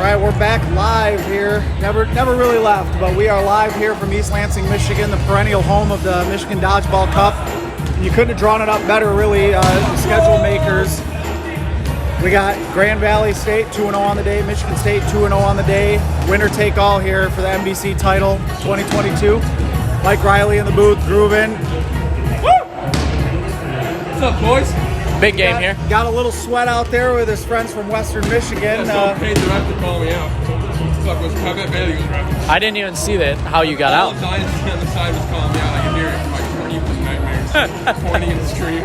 right, we're back live here. Never really left, but we are live here from East Lansing, Michigan, the perennial home of the Michigan Dodgeball Cup. You couldn't have drawn it up better, really, schedule makers. We got Grand Valley State 2-0 on the day, Michigan State 2-0 on the day. Winner take all here for the MDC title 2022. Mike Riley in the booth, grooving. Woo! What's up, boys? Big game here. Got a little sweat out there with his friends from Western Michigan. Yeah, paid the ref to call me out. I bet Bailey was ref. I didn't even see that, how you got out. All Dynasty on the side was calling me out. I could hear it. My corny nightmares. Corny in the stream.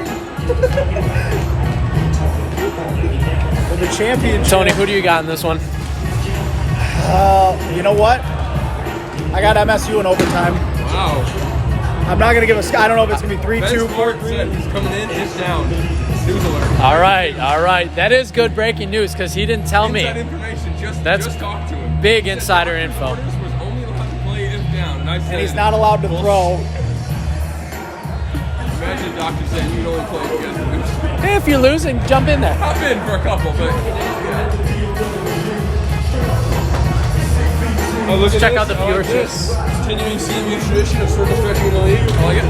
For the championship. Tony, who do you got in this one? You know what? I got MSU in overtime. Wow. I'm not going to give a... I don't know if it's going to be 3-2, 4-3. He's coming in, it's down. News alert. All right. That is good breaking news because he didn't tell me. Inside information. Just talk to him. Big insider info. Curtis was only allowed to play if down. Nice. And he's not allowed to throw. Imagine the doctor saying you can only play if you guys lose. Hey, if you're losing, jump in there. I've been for a couple, but Let's check out the viewership. Continuing CMU tradition of circle stretching in the league. I like it.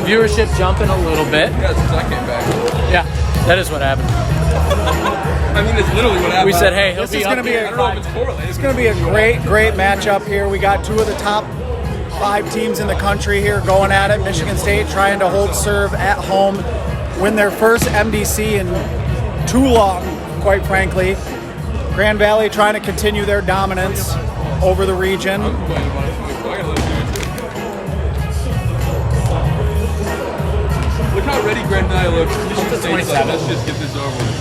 Viewership jumping a little bit. Yeah, since I came back. Yeah, that is what happened. I mean, it's literally what happened. We said, hey, he'll This be is up going to be here. I don't know if it's correlated. It's going to be a great matchup here. We got two of the top 5 teams in the country here going at it. Michigan State trying to hold serve at home, win their first MDC in too long, quite frankly. Grand Valley trying to continue their dominance over the region. I'm complaining about it. So I gotta let you do it. Look how ready Grand Valley looks. Michigan State's like, let's just get this over with.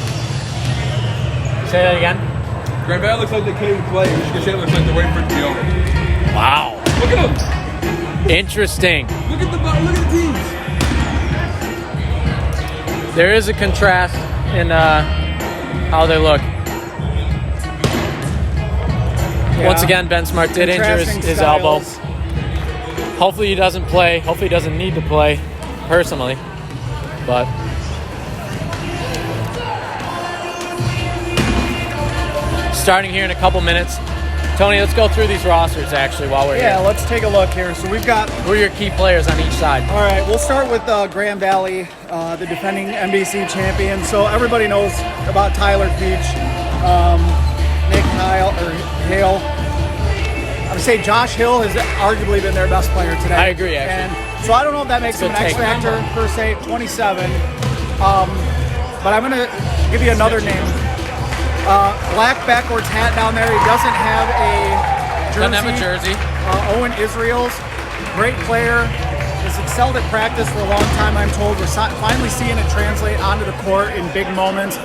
Say that again. Grand Valley looks like they can't even play. Michigan State looks like they're waiting for it to be over. Wow. Look at them. Interesting. Look at the teams. There is a contrast in how they look. Yeah. Once again, Ben Smart did injure his elbow. Hopefully he doesn't play. Hopefully he doesn't need to play personally. But starting here in a couple minutes. Tony, let's go through these rosters actually while we're Yeah, here. let's take a look here. So we've got... Who are your key players on each side? All right, we'll start with Grand Valley, the defending MDC champion. So everybody knows about Tyler Peach, Nick Hale. I would say Josh Hill has arguably been their best player today. I agree, actually. And so I don't know if that makes him an X factor per se, 27. But I'm going to give you another name. Black backwards hat down there. He doesn't have a jersey. Doesn't have a jersey. Owen Israel's great player. Has excelled at practice for a long time, I'm told. We're finally seeing it translate onto the court in big moments.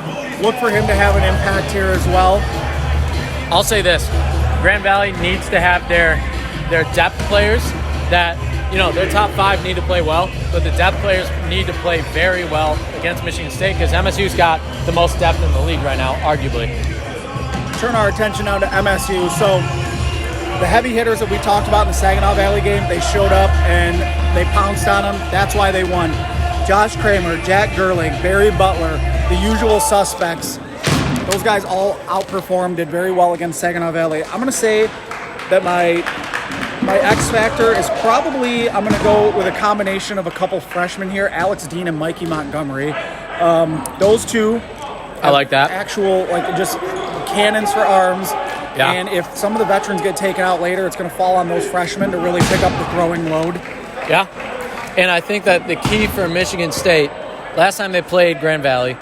Look for him to have an impact here as well. I'll say this. Grand Valley needs to have their depth players that, their top 5 need to play well, but the depth players need to play very well against Michigan State because MSU's got the most depth in the league right now, arguably. Turn our attention now to MSU. So the heavy hitters that we talked about in the Saginaw Valley game, they showed up and they pounced on them. That's why they won. Josh Kramer, Jack Gerling, Barry Butler, the usual suspects. Those guys all outperformed, did very well against Saginaw Valley. I'm going to say that my X factor is probably, I'm going to go with a combination of a couple freshmen here, Alex Dean and Mikey Montgomery. Those two, I like that. Actual, just cannons for arms. Yeah. And if some of the veterans get taken out later, it's going to fall on those freshmen to really pick up the throwing load. Yeah. And I think that the key for Michigan State, last time they played Grand Valley,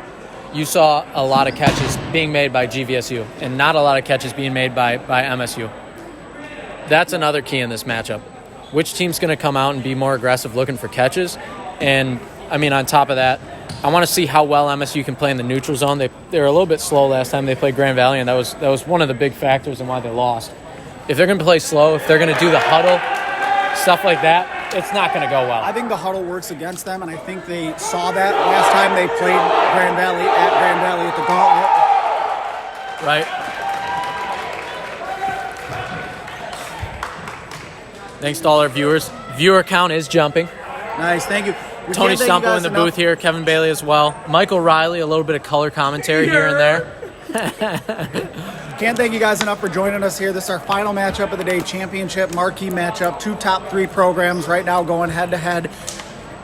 you saw a lot of catches being made by GVSU and not a lot of catches being made by MSU. That's another key in this matchup. Which team's going to come out and be more aggressive looking for catches? And, on top of that, I want to see how well MSU can play in the neutral zone. They were a little bit slow last time they played Grand Valley, and that was one of the big factors in why they lost. If they're going to play slow, if they're going to do the huddle, stuff like that, it's not going to go well. I think the huddle works against them, and I think they saw that last time they played Grand Valley at the Gauntlet. Right. Thanks to all our viewers. Viewer count is jumping. Nice, thank you. Tony Stumpo in the booth here, Kevin Bailey as well. Michael Riley, a little bit of color commentary here and there. Can't thank you guys enough for joining us here. This is our final matchup of the day, championship marquee matchup. 2 top 3 programs right now going head-to-head.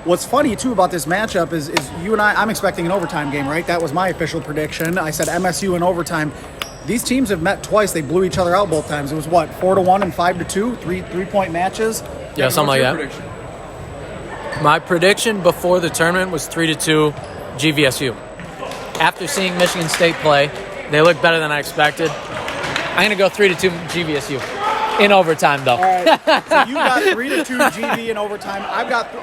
What's funny, too, about this matchup is you and I'm expecting an overtime game, right? That was my official prediction. I said MSU in overtime. These teams have met twice. They blew each other out both times. It was, 4-1 and 5-2? Three-point matches? Yeah, something like that. Prediction? My prediction before the tournament was 3-2 GVSU. After seeing Michigan State play, they look better than I expected. I'm going to go 3-2 GVSU. In overtime, though. All right. So you got 3-2 GV in overtime.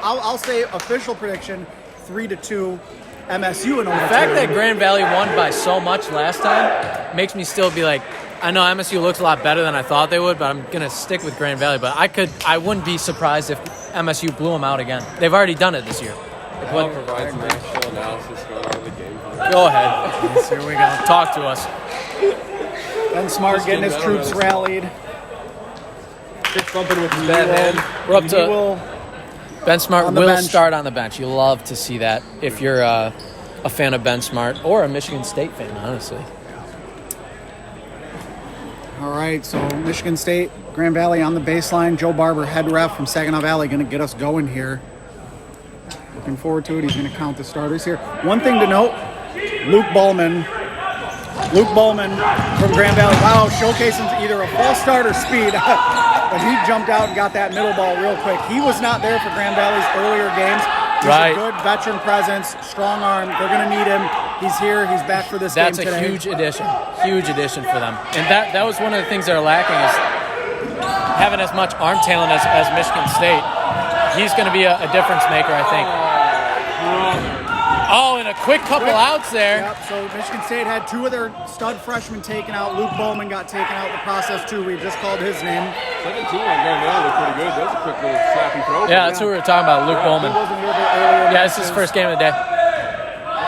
I'll say official prediction 3-2 MSU in overtime. The fact that Grand Valley won by so much last time makes me still be like, I know MSU looks a lot better than I thought they would, but I'm going to stick with Grand Valley. But I wouldn't be surprised if MSU blew them out again. They've already done it this year. I'll provide some actual analysis going on in the game. Go ahead. Here we go. Talk to us. Ben Smart getting his troops rallied. Bumping with his bad hand. We're up to Ben Smart will start on the bench. You love to see that if you're a fan of Ben Smart or a Michigan State fan, honestly. All right, so Michigan State, Grand Valley on the baseline. Joe Barber, head ref from Saginaw Valley, going to get us going here. Looking forward to it. He's going to count the starters here. One thing to note, Luke Ballman from Grand Valley. Wow, showcasing either a false start or speed. But he jumped out and got that middle ball real quick. He was not there for Grand Valley's earlier games. He's a good veteran presence, strong arm. They're going to need him. He's here. He's back for this game today. That's a huge addition for them. And that was one of the things they're lacking is having as much arm talent as Michigan State. He's going to be a difference maker, I think. Oh, and a quick couple outs there. Yep, so Michigan State had 2 of their stud freshmen taken out. Luke Bowman got taken out in the process, too. We just called his name. 17 on Grand Valley looked pretty good. That was a quick little snappy throw. Yeah, that's what we were talking about, Luke Bowman. He wasn't here earlier. Yeah, it's his first game of the day.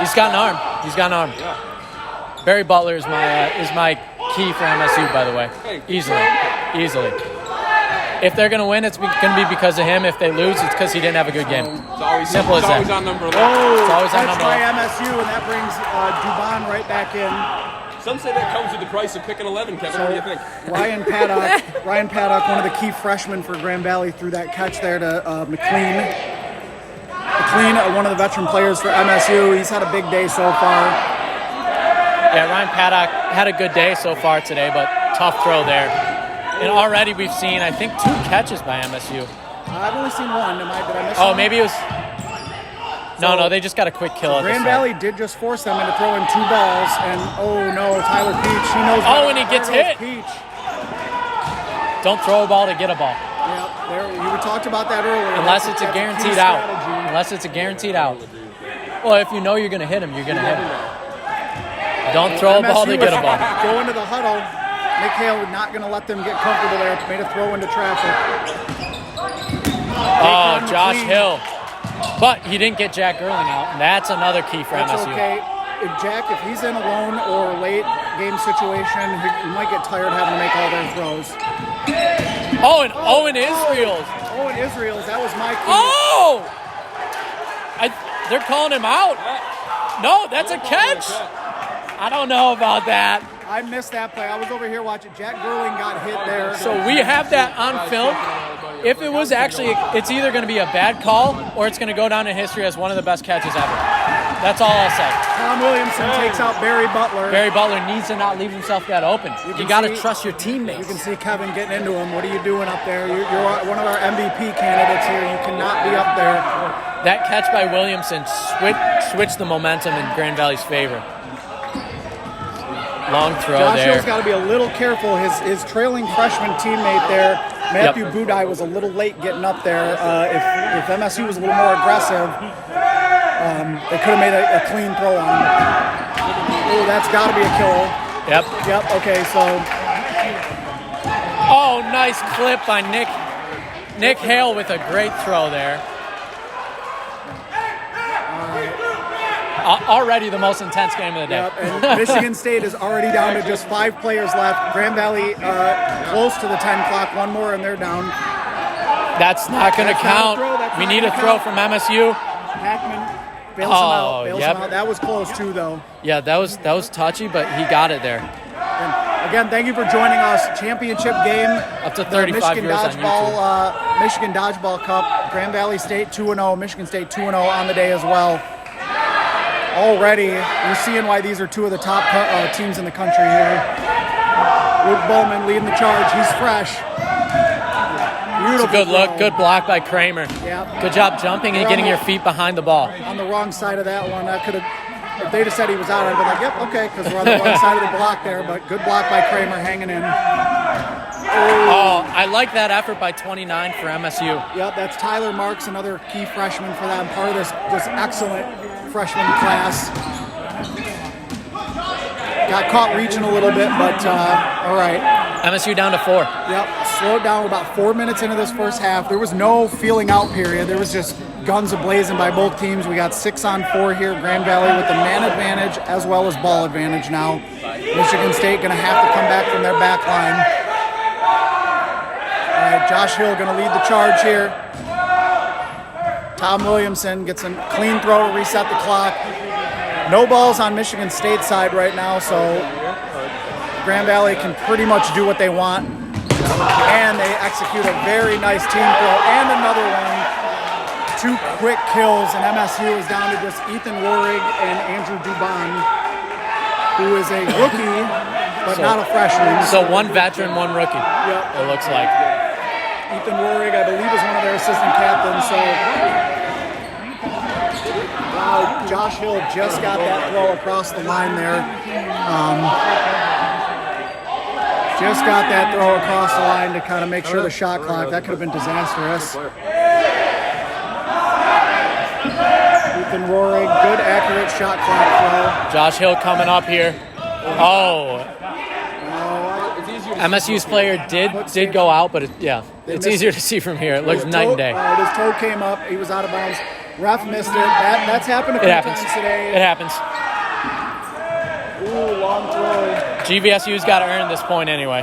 He's got an arm. Yeah. Barry Butler is my key for MSU, by the way. Easily. If they're going to win, it's going to be because of him. If they lose, it's because he didn't have a good game. Simple as that. It's always on number 11. It's always on That's number by 11. MSU, and that brings Dubon right back in. Some say that comes with the price of picking 11, Kevin. What do you think? Ryan Paddock, one of the key freshmen for Grand Valley, threw that catch there to McLean. McLean, one of the veteran players for MSU. He's had a big day so far. Yeah, Ryan Paddock had a good day so far today, but tough throw there. And already we've seen, I think, 2 catches by MSU. I've only seen 1. Did I miss Oh, one? maybe it was... No, they just got a quick kill at the Grand start. Valley did just force them into throwing 2 balls, and oh no, Tyler Peach, he knows. And he gets hit. Peach. Don't throw a ball to get a ball. Yeah, we talked about that earlier. Unless it's a guaranteed out. Well, if you know you're going to hit him, you're going to hit him. Don't throw a ball to get a ball. Go into the huddle. Nick Hale not going to let them get comfortable there. Made a throw into traffic. Oh, Josh Hill. But he didn't get Jack Gerling out, and that's another key for That's MSU. okay. If he's in alone or late game situation, he might get tired having to make all those throws. Oh, and Owen Israels. Owen Israels, that was my key. Oh! They're calling him out. No, that's a catch. I don't know about that. I missed that play. I was over here watching. Jack Gerling got hit there. So we have that on film. If it was actually, it's either going to be a bad call or it's going to go down in history as one of the best catches ever. That's all I'll say. Tom Williamson takes out Barry Butler. Barry Butler needs to not leave himself that open. You got to trust your teammates. You can see Kevin getting into him. What are you doing up there? You're one of our MVP candidates here. You cannot be up there. That catch by Williamson switched the momentum in Grand Valley's favor. Long throw Josh there. Hill's got to be a little careful. His trailing freshman teammate there, Matthew Budai, was a little late getting up there. If MSU was a little more aggressive, they could have made a clean throw on him. Oh, that's got to be a kill. Yep. Okay, so. Oh, nice clip by Nick Hale with a great throw there. Already the most intense game of the day. Yep, and Michigan State is already down to just 5 players left. Grand Valley close to the 10 clock. One more and they're down. That's not going to count. We need a throw from MSU. Hackman bails him out. That was close too, though. Yeah, that was touchy, but he got it there. And Again, thank you for joining us. Championship game. Up to 35 viewers on YouTube. Michigan Dodgeball Cup. Grand Valley State 2-0. Michigan State 2-0 on the day as well. Already, you're seeing why these are two of the top teams in the country here. Luke Bowman leading the charge. He's fresh. Beautiful. It's a good look. Good block by Kramer. Yep. Good job jumping and getting your feet behind the ball. On the wrong side of that one. That could have. If they'd have said he was out, I'd been like, yep, okay, because we're on the wrong side of the block there. But good block by Kramer, hanging in. Oh, I like that effort by 29 for MSU. Yep, that's Tyler Marks, another key freshman for them. Part of this excellent freshman class. Got caught reaching a little bit, but all right. MSU down to 4. Yep, slowed down about 4 minutes into this first half. There was no feeling out period. There was just guns a-blazing by both teams. We got 6-on-4 here. Grand Valley with the man advantage as well as ball advantage now. Michigan State going to have to come back from their back line. All right, Josh Hill going to lead the charge here. Tom Williamson gets a clean throw to reset the clock. No balls on Michigan State side right now, so Grand Valley can pretty much do what they want. And they execute a very nice team throw and another one. 2 quick kills, and MSU is down to just Ethan Warrig and Andrew Dubon, who is a rookie, but not a freshman. So 1 veteran, 1 rookie. Yep. It looks like. Ethan Warrig, I believe, is one of their assistant captains. So, wow, Josh Hill just got that throw across the line there. Just got that throw across the line to kind of make sure the shot clock. That could have been disastrous. Ethan Rohrig, good accurate shot clock throw. Josh Hill coming up here. Oh. MSU's player did go out, but it's easier to see from here. It looks night and day. His toe came up. He was out of bounds. Ref missed it. That's happened a few times today. It happens. Ooh, long throw. GVSU's got to earn this point anyway.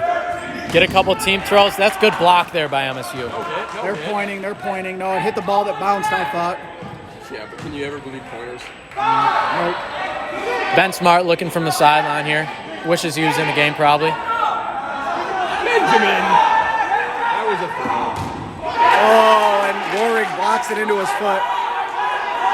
Get a couple team throws. That's good block there by MSU. They're pointing. No, it hit the ball that bounced, I thought. Yeah, but can you ever believe pointers? Nope. Ben Smart looking from the sideline here. Wishes he was in the game probably. Benjamin! That was a foul. Oh, and Warrig blocks it into his foot.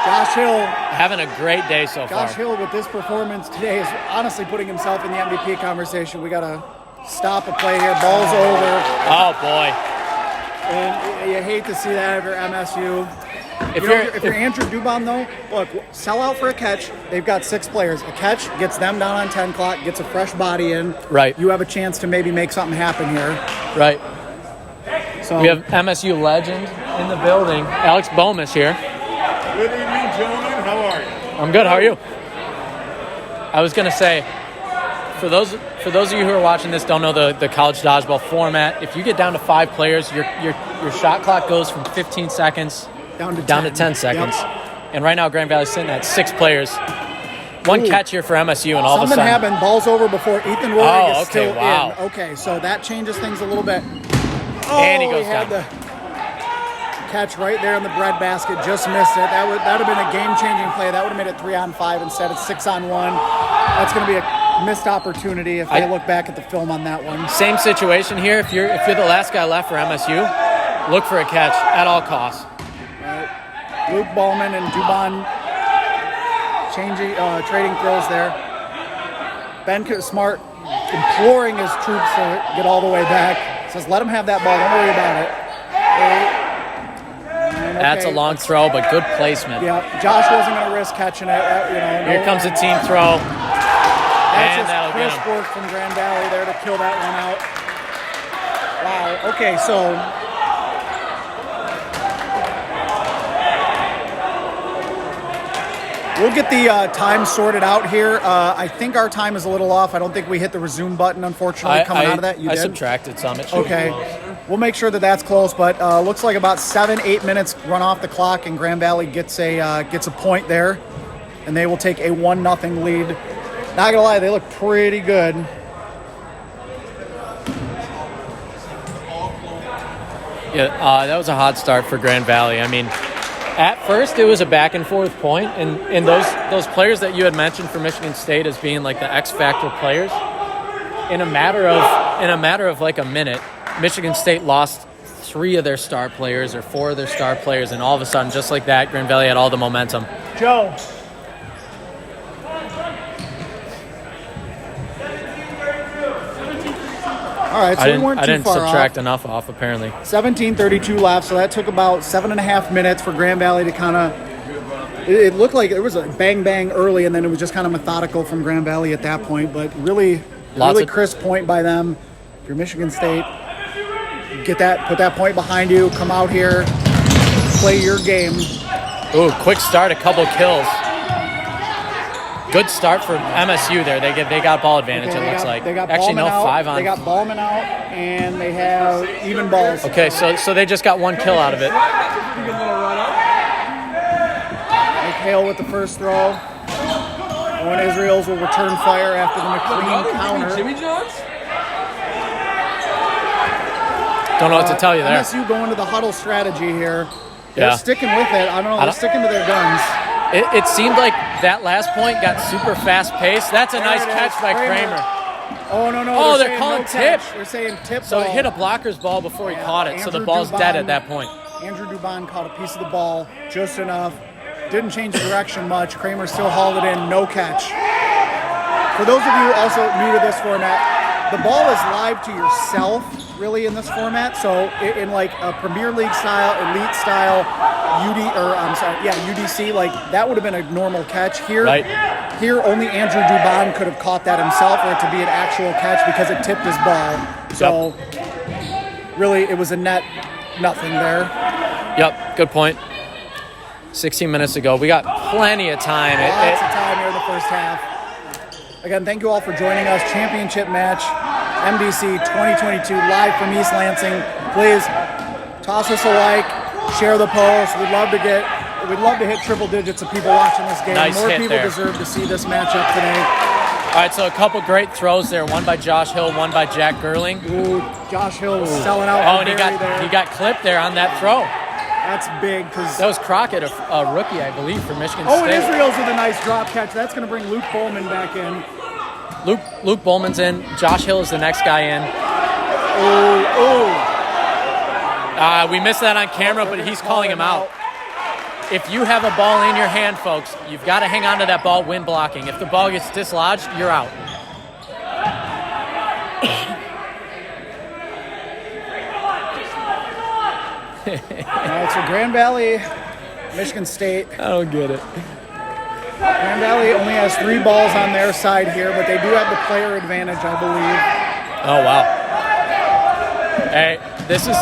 Josh Hill. Having a great day so far. Josh Hill with this performance today is honestly putting himself in the MVP conversation. We got to stop a play here. Ball's over. Oh, boy. And you hate to see that if you're MSU. If you're Andrew Dubon, though, look, sell out for a catch. They've got 6 players. A catch gets them down on 10 o'clock, gets a fresh body in. Right. You have a chance to maybe make something happen here. Right. So we have MSU legend in the building. Alex Bomas here. Good evening, gentlemen. How are you? I'm good. How are you? I was going to say, for those of you who are watching this don't know the college dodgeball format, if you get down to 5 players, your shot clock goes from 15 seconds down to 10 seconds. Yep. And right now, Grand Valley's sitting at 6 players. One catch here for MSU, and all of a sudden... Something happened. Ball's over before Ethan Rohrig is still wow. in. Okay, so that changes things a little bit. And he goes down. The catch right there in the breadbasket. Just missed it. That would have been a game-changing play. That would have made it 3-on-5 instead of 6-on-1. That's going to be a missed opportunity if they look back at the film on that one. Same situation here. If you're the last guy left for MSU, look for a catch at all costs. Luke Bowman and Dubon trading throws there. Ben Smart imploring his troops to get all the way back. Says, let him have that ball. Don't worry about it. That's a long throw, but good placement. Yeah, Josh wasn't going to risk catching it. Here comes a team throw. That's just crisp work from Grand Valley there to kill that one out. Wow. Okay, so... we'll get the time sorted out here. I think our time is a little off. I don't think we hit the resume button, unfortunately, coming out of that. You did? I subtracted some. Okay. We'll make sure that that's close, but looks like about 7-8 minutes run off the clock, and Grand Valley gets a point there, and they will take a 1-0 lead. Not going to lie, they look pretty good. Yeah, that was a hot start for Grand Valley. I mean, at first, it was a back-and-forth point, and those players that you had mentioned for Michigan State as being like the X-factor players, in a matter of like a minute, Michigan State lost 3 of their star players or 4 of their star players, and all of a sudden, just like that, Grand Valley had all the momentum. Joe. All right, so we weren't too far subtract off. enough off, apparently. 17:32 left, so that took about 7.5 minutes for Grand Valley to kind of. It looked like it was a bang early, and then it was just kind of methodical from Grand Valley at that point. But really crisp point by them. If you're Michigan State, put that point behind you. Come out here, play your game. Ooh, quick start, a couple kills. Good start for MSU there. They got ball advantage. Okay, it looks like. They got Actually, Ballman out. 5 on. They got Ballman out, and they have even balls. Okay, so they just got 1 kill out of it. Hale with the first throw. Owen Israels will return fire after the McLean counter. Jimmy John's? Don't know what to tell you there. MSU going to the huddle strategy here. They're Yeah. sticking with it. I don't know. They're sticking to their guns. It seemed like that last point got super fast paced. That's a nice catch by Kramer. Oh, no. Oh, they're saying calling no tip. catch. They're saying tip So ball. it hit a blocker's ball before he caught it, so the Andrew ball's dead Dubon- at that point. Andrew Dubon caught a piece of the ball just enough. Didn't change the direction much. Kramer still hauled it in. No catch. For those of you also new to this format, the ball is live to yourself, really, in this format. So in like a Premier League style, elite style, UDC, like that would have been a normal catch. Here only Andrew Dubon could have caught that himself, or it to be an actual catch because it tipped his ball. So really, it was a net nothing there. Yep, good point. 16 minutes to go. We got plenty of time. Lots of time here in the first half. Again, thank you all for joining us. Championship match, MDC 2022, live from East Lansing. Please toss us a like, share the post. We'd love to hit triple digits of people watching this game. Nice More hit people there. deserve to see this matchup today. All right, so a couple great throws there. One by Josh Hill, one by Jack Gerling. Ooh, Josh Hill was selling out. Oh, and he got clipped there on that throw. That's big because That was Crockett, a rookie, I believe, for Michigan and State. Israel's with a nice drop catch. That's going to bring Luke Bowman back in. Luke Bowman's in. Josh Hill is the next guy in. We missed that on camera, but he's calling him out. If you have a ball in your hand, folks, you've got to hang on to that ball when blocking. If the ball gets dislodged, you're out. All right, so Grand Valley, Michigan State. I don't get it. Grand Valley only has 3 balls on their side here, but they do have the player advantage, I believe. Oh, wow. Hey, this is...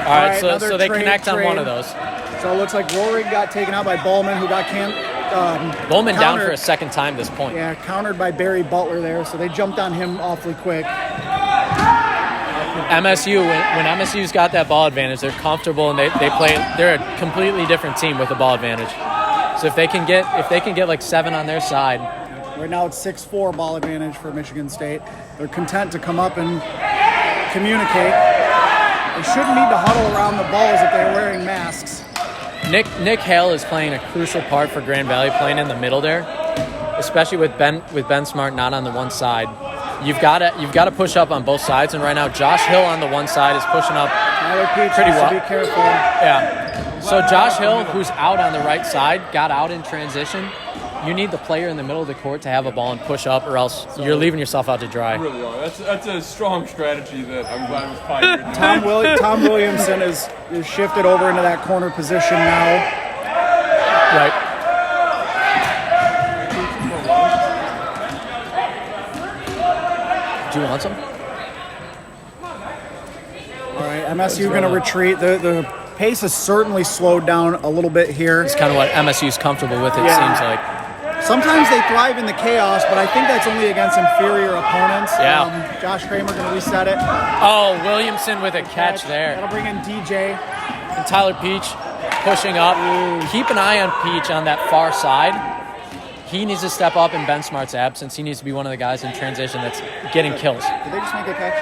All right, so they connect on one of those. So it looks like Rory got taken out by Bowman, who got Bowman down countered. for a second time this point. Yeah, countered by Barry Butler there, so they jumped on him awfully quick. MSU, when MSU's got that ball advantage, they're comfortable and they play. They're a completely different team with the ball advantage. So if they can get like 7 on their side. Right now it's 6-4 ball advantage for Michigan State. They're content to come up and communicate. They shouldn't need to huddle around the balls if they're wearing masks. Nick Hale is playing a crucial part for Grand Valley, playing in the middle there, especially with Ben Smart not on the one side. You've got to push up on both sides, and right now Josh Hill on the one side is pushing up Tyler Peach pretty needs well. to be careful. Yeah. So Josh Hill, who's out on the right side, got out in transition. You need the player in the middle of the court to have a ball and push up, or else you're leaving yourself out to dry. You really are. That's a strong strategy that I'm glad was pioneered. Tom Williamson is shifted over into that corner position now. Right. Do you want some? All right, MSU going to retreat. The pace has certainly slowed down a little bit here. It's kind of what MSU's comfortable with, it Yeah. seems like. Sometimes they thrive in the chaos, but I think that's only against inferior opponents. Yeah. Josh Kramer going to reset it. Oh, Williamson with a catch there. That'll bring in DJ. And Tyler Peach pushing up. Keep an eye on Peach on that far side. He needs to step up in Ben Smart's absence. He needs to be one of the guys in transition that's getting kills. Did they just make a catch?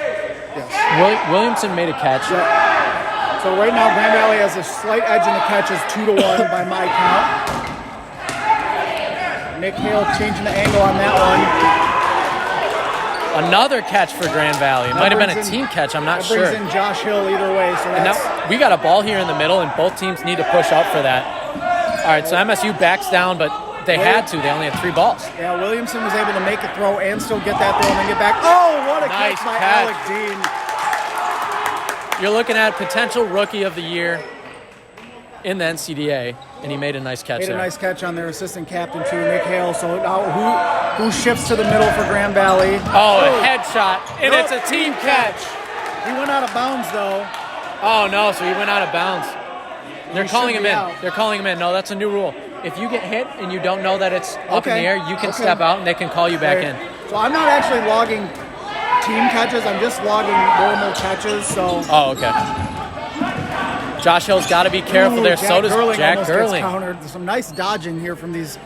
Yes. Williamson made a catch. Yeah. So right now, Grand Valley has a slight edge in the catches, 2-1 by my count. Nick Hale changing the angle on that one. Another catch for Grand Valley. It might have been a team catch. I'm not sure. That brings in Josh Hill either way. So And that's, now we got a ball here in the middle, and both teams need to push up for that. All right, so MSU backs down, but they had to. They only had 3 balls. yeah, Williamson was able to make a throw and still get that throw and then get back. Oh, what a Nice catch by catch. Alec Dean. You're looking at potential rookie of the year in the NCDA, and he made a nice catch Made a there. nice catch on their assistant captain, too, Nick Hale. So now who shifts to the middle for Grand Valley? Oh, a headshot, and Nope, it's a team catch. He went out of bounds, though. Oh, no, so he went out of bounds. They're calling should him be in. out. They're calling him in. No, that's a new rule. If you get hit and you don't know that it's up in Okay. the air, you can Okay. step out, and they can call you back Right. in. So I'm not actually logging team catches. I'm just logging normal catches. So Oh, okay. Josh Hill's got to be careful Ooh, there. So does Gerling Jack almost gets Gerling. countered. Some nice dodging here from these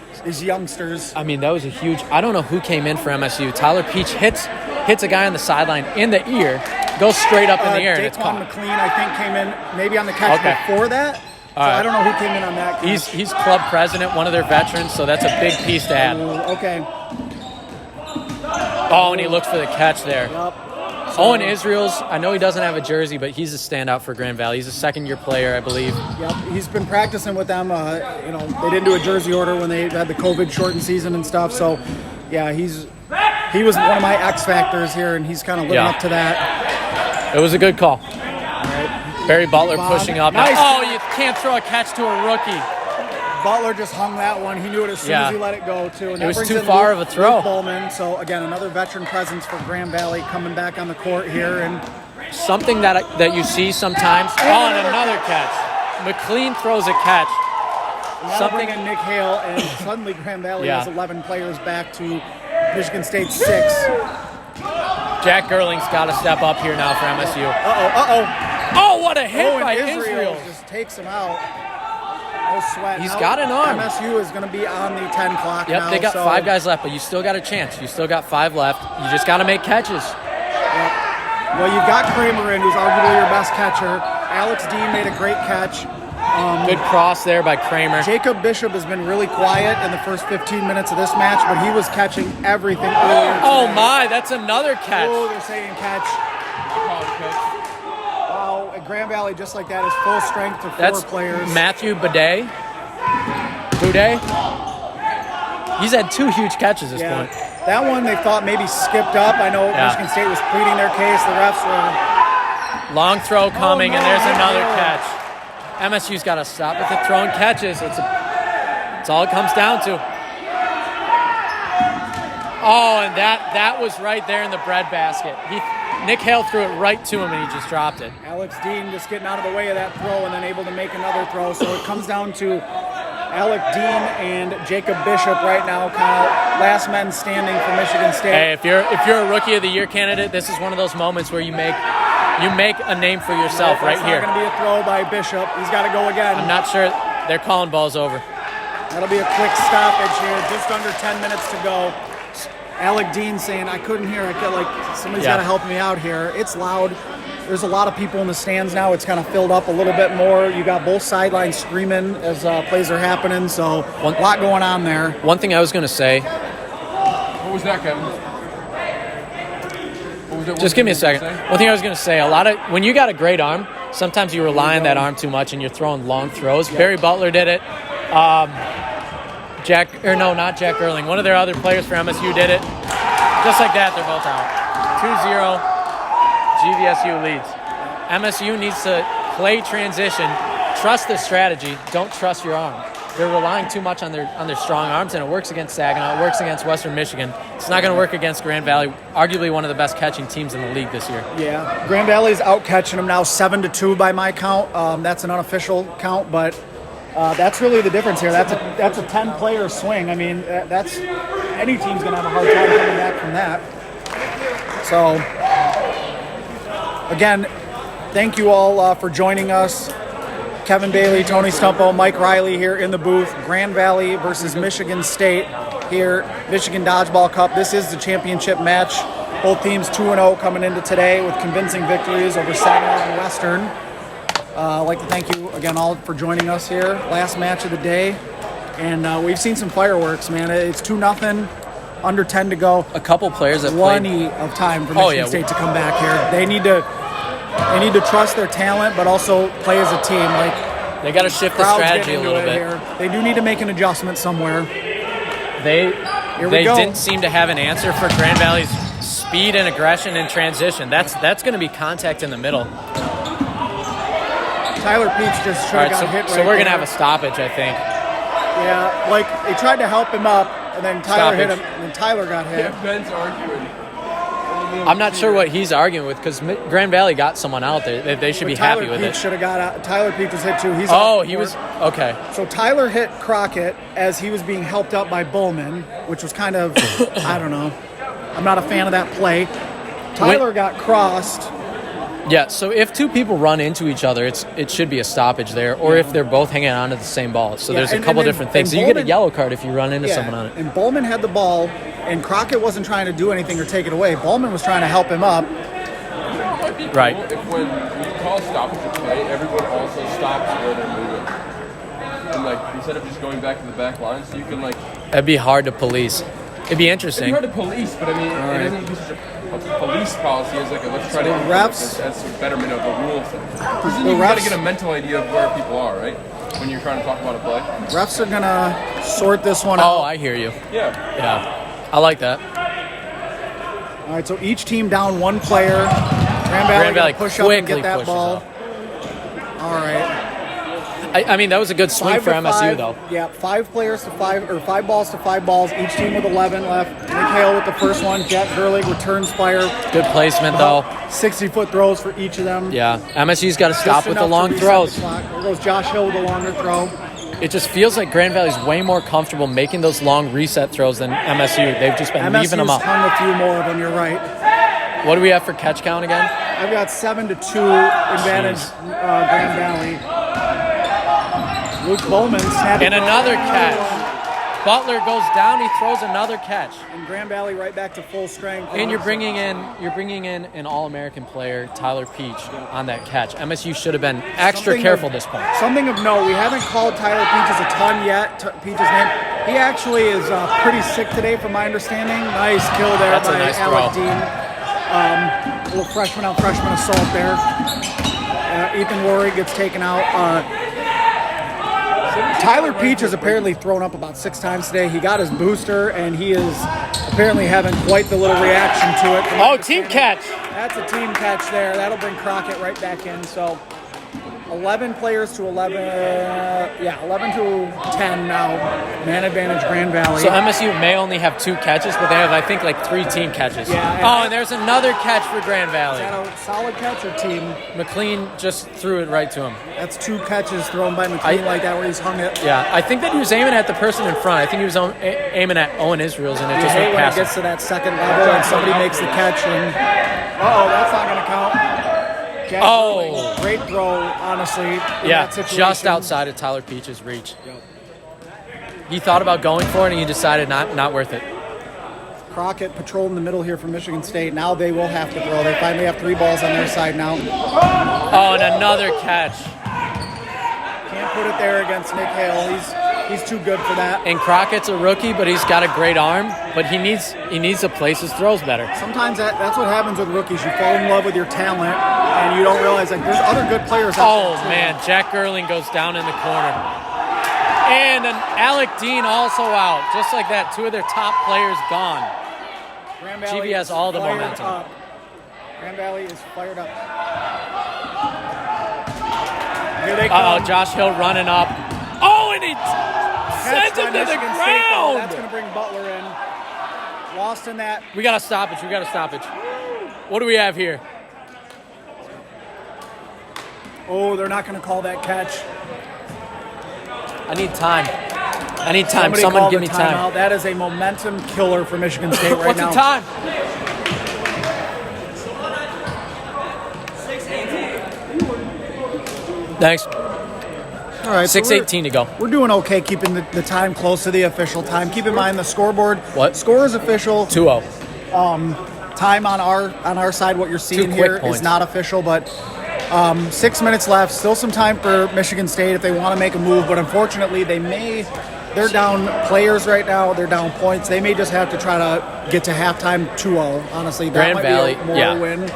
youngsters. I mean, that was a huge. I don't know who came in for MSU. Tyler Peach hits a guy on the sideline in the ear, goes straight up in the air, and it's Daquan caught. McLean, I think, came in maybe on the catch Okay. before that. So All right. I don't know who came in on that catch. He's club president, one of their veterans, so that's a big piece to add. Ooh, okay. Oh, and he looks for the catch there. Yup. Owen Israel's, I know he doesn't have a jersey, but he's a standout for Grand Valley. He's a second-year player, I believe. Yep, he's been practicing with them. They didn't do a jersey order when they had the COVID shortened season and stuff. So, yeah, he was one of my X factors here, and he's kind of living Yeah. up to that. It was a good call. Barry Butler Bob, pushing up. nice. Oh, you can't throw a catch to a rookie. Butler just hung that one. He knew it as soon Yeah. as he let it go, too. And It that was brings too in far Luke- of a throw. Luke Bowman. So, again, another veteran presence for Grand Valley coming back on the court here. And Something that you see sometimes. Oh, and another catch. McLean throws a catch. that'll Something. bring in Nick Hale, and suddenly Grand Valley Yeah. has 11 players back to Michigan State's 6. Jack Gerling's got to step up here now for MSU. Uh-oh. Oh, what a hit Oh, by and Israel. just takes him out. No sweat. He's Now got an arm. MSU is going to be on the 10 clock Yep, now. they got so, 5 guys left, but you still got a chance. You still got 5 left. You just got to make catches. Well, you've got Kramer in, who's arguably your best catcher. Alex Dean made a great catch. Good cross there by Kramer. Jacob Bishop has been really quiet in the first 15 minutes of this match, but he was catching everything earlier Oh today. my, that's another catch. Oh, they're saying catch. Wow, and Grand Valley, just like that, is full strength to 4 That's players. Matthew Boudet. He's had 2 huge catches this point. That one they thought maybe skipped up. I know Yeah. Michigan State was pleading their case. The refs were. Long throw coming, no, and there's Nick another Hale. catch. MSU's got to stop with the throwing catches. It's all it comes down to. Oh, and that was right there in the breadbasket. Nick Hale threw it right to him, and he just dropped it. Alex Dean just getting out of the way of that throw and then able to make another throw. So it comes down to Alec Dean and Jacob Bishop right now, kind of last men standing for Michigan State. Hey, if you're a Rookie of the Year candidate, this is one of those moments where you make a name for yourself right That's here. not going to be a throw by Bishop. He's got to go again. I'm not sure they're calling balls over. That'll be a quick stoppage here. Just under 10 minutes to go. Alec Dean saying, I couldn't hear. I feel like somebody's got to help me out here. It's loud. There's a lot of people in the stands now. It's kind of filled up a little bit more. You got both sidelines screaming as plays are happening. So a lot going on there. One thing I was going to say, What was that, Kevin? What was that just give me a second. One thing I was going to say, when you got a great arm, sometimes you rely on that arm too much and you're throwing long throws. Yeah. Barry Butler did it. Not Jack Gerling. One of their other players for MSU did it. Just like that, they're both out. 2-0, GVSU leads. MSU needs to play transition, trust the strategy, don't trust your arm. They're relying too much on their strong arms, and it works against Saginaw, it works against Western Michigan. It's not going to work against Grand Valley, arguably one of the best catching teams in the league this year. Yeah, Grand Valley's out catching them now 7-2 by my count. That's an unofficial count, but that's really the difference here. That's a 10-player swing. I mean, that's any team's going to have a hard time coming back from that. So, again, thank you all for joining us. Kevin Bailey, Tony Stumpo, Mike Riley here in the booth. Grand Valley versus Michigan State here, Michigan Dodgeball Cup. This is the championship match. Both teams 2-0 coming into today with convincing victories over Saginaw and Western. I'd like to thank you again all for joining us here. Last match of the day. And we've seen some fireworks, man. It's 2-0. under 10 to go. A couple players that Plenty played. of time for Michigan State to come back here. They need to trust their talent, but also play as a team. Like, They got to shift the crowd's strategy getting a little into it bit. here. They do need to make an adjustment somewhere. They we go. didn't seem to have an answer for Grand Valley's speed and aggression and transition. That's going to be contact in the middle. Tyler Peach just should All have right, got hit so right we're going to there. have a stoppage, I think. Yeah, like they tried to help him up, and then Tyler hit him, Stoppage. and then Tyler got hit. Yeah, Ben's arguing. I'm not sure what he's arguing with because Grand Valley got someone out there. They should be happy with it. Should have got out. Tyler Peach was hit too. He's Oh, out he for was it. okay. So Tyler hit Crockett as he was being helped up by Bowman, which was kind of, I don't know. I'm not a fan of that play. Tyler got crossed. Yeah, so if two people run into each other, it should be a stoppage there, or if they're both hanging on to the same ball. So there's a couple different things. So you get a yellow card if you run into someone on it. And Bowman had the ball, and Crockett wasn't trying to do anything or take it away. Bowman was trying to help him up. Might be cool Right. if when we call stoppage of play, everyone also stops where they're moving. And like instead of just going back to the back line, so you can like. That'd be hard to police. It'd be It's interesting. hard to police, but I mean, it doesn't be such a police policy as like a let's try to refs- that's a betterment of a rule thing. Because then you got to get a mental idea of where people are, right? When you're trying to talk about a play. Refs are going to sort this one out. Oh, I hear you. Yeah. Yeah, I like that. All right, so each team down one player. Grand Valley push up and quickly get that pushes ball. up. All right. I mean, that was a good swing 5 for to MSU, 5, though. Yeah, 5 players to 5, or 5 balls to 5 balls. Each team with 11 left. Nick Hale with the first one. Jack Gerlig returns fire. Good placement, though. 60-foot throws for each of them. Yeah, MSU's got to stop Just with the enough to long reset throws. the clock. There goes Josh Hill with a longer throw. It just feels like Grand Valley's way more comfortable making those long reset throws than MSU. They've just been leaving them MSU's up. hung a few more of them, you're right. What do we have for catch count again? I've got 7-2 advantage Grand Valley. Luke Bowman snapping. And another catch. Butler goes down. He throws another catch. And Grand Valley right back to full strength. And you're bringing in an All-American player, Tyler Peach, on that catch. MSU should have been extra careful this point. Something of note, we haven't called Tyler Peaches a ton yet, Peaches' name. He actually is pretty sick today from my understanding. Nice kill there That's a by nice Alec throw. Dean. Little freshman on freshman assault there. Ethan Rory gets taken out. Tyler Peach has apparently thrown up about 6 times today. He got his booster, and he is apparently having quite the little reaction to it. Oh, team catch. That's a team catch there. That'll bring Crockett right back in. So 11 players to 11. 11 to 10 now. Man advantage Grand Valley. So MSU may only have 2 catches, but they have, I think, like 3 team catches. Yeah, and there's another catch for Grand Is Valley. that a solid catch or team? McLean just threw it right to him. That's 2 catches thrown by McLean like that where he's hung it. Yeah, I think that he was aiming at the person in front. I think he was aiming at Owen Israels, and it You just hate went when it past gets him. to that second level and somebody makes the catch and that's not going to count. Jack Gerling, great throw, honestly. in Yeah, that situation. just outside of Tyler Peach's reach. He thought about going for it, and he decided not worth it. Crockett patrolling the middle here for Michigan State. Now they will have to throw. They finally have 3 balls on their side now. Oh, and another catch. Can't put it there against Nick Hale. He's too good for that. And Crockett's a rookie, but he's got a great arm. But he needs to place his throws better. Sometimes that's what happens with rookies. You fall in love with your talent, and you don't realize like there's other good players out Oh, there too. man, Jack Gerling goes down in the corner. And an Alec Dean also out. Just like that, 2 of their top players gone. Grand Valley GV has all the fired momentum. up. Grand Valley is fired up. Here they Uh-oh, come. Josh Hill running up. Oh, and he sends him to the Michigan State, though. ground. That's going to bring Butler in. Lost in that. We got a stoppage. What do we have here? Oh, they're not going to call that catch. I need time. Somebody Someone called give a me time. timeout. That is a momentum killer for Michigan State right What's now. the time? Thanks. All right, so 6:18 to go. We're doing okay keeping the time close to the official time. Keep in mind the scoreboard. What? Score is official. 2-0. Time on our side, what you're seeing quick here points. is not official, but 6 minutes left. Still some time for Michigan State if they want to make a move, but unfortunately they may they're down players right now. They're down points. They may just have to try to get to halftime 2-0. Honestly, that Grand might Valley, be a more win.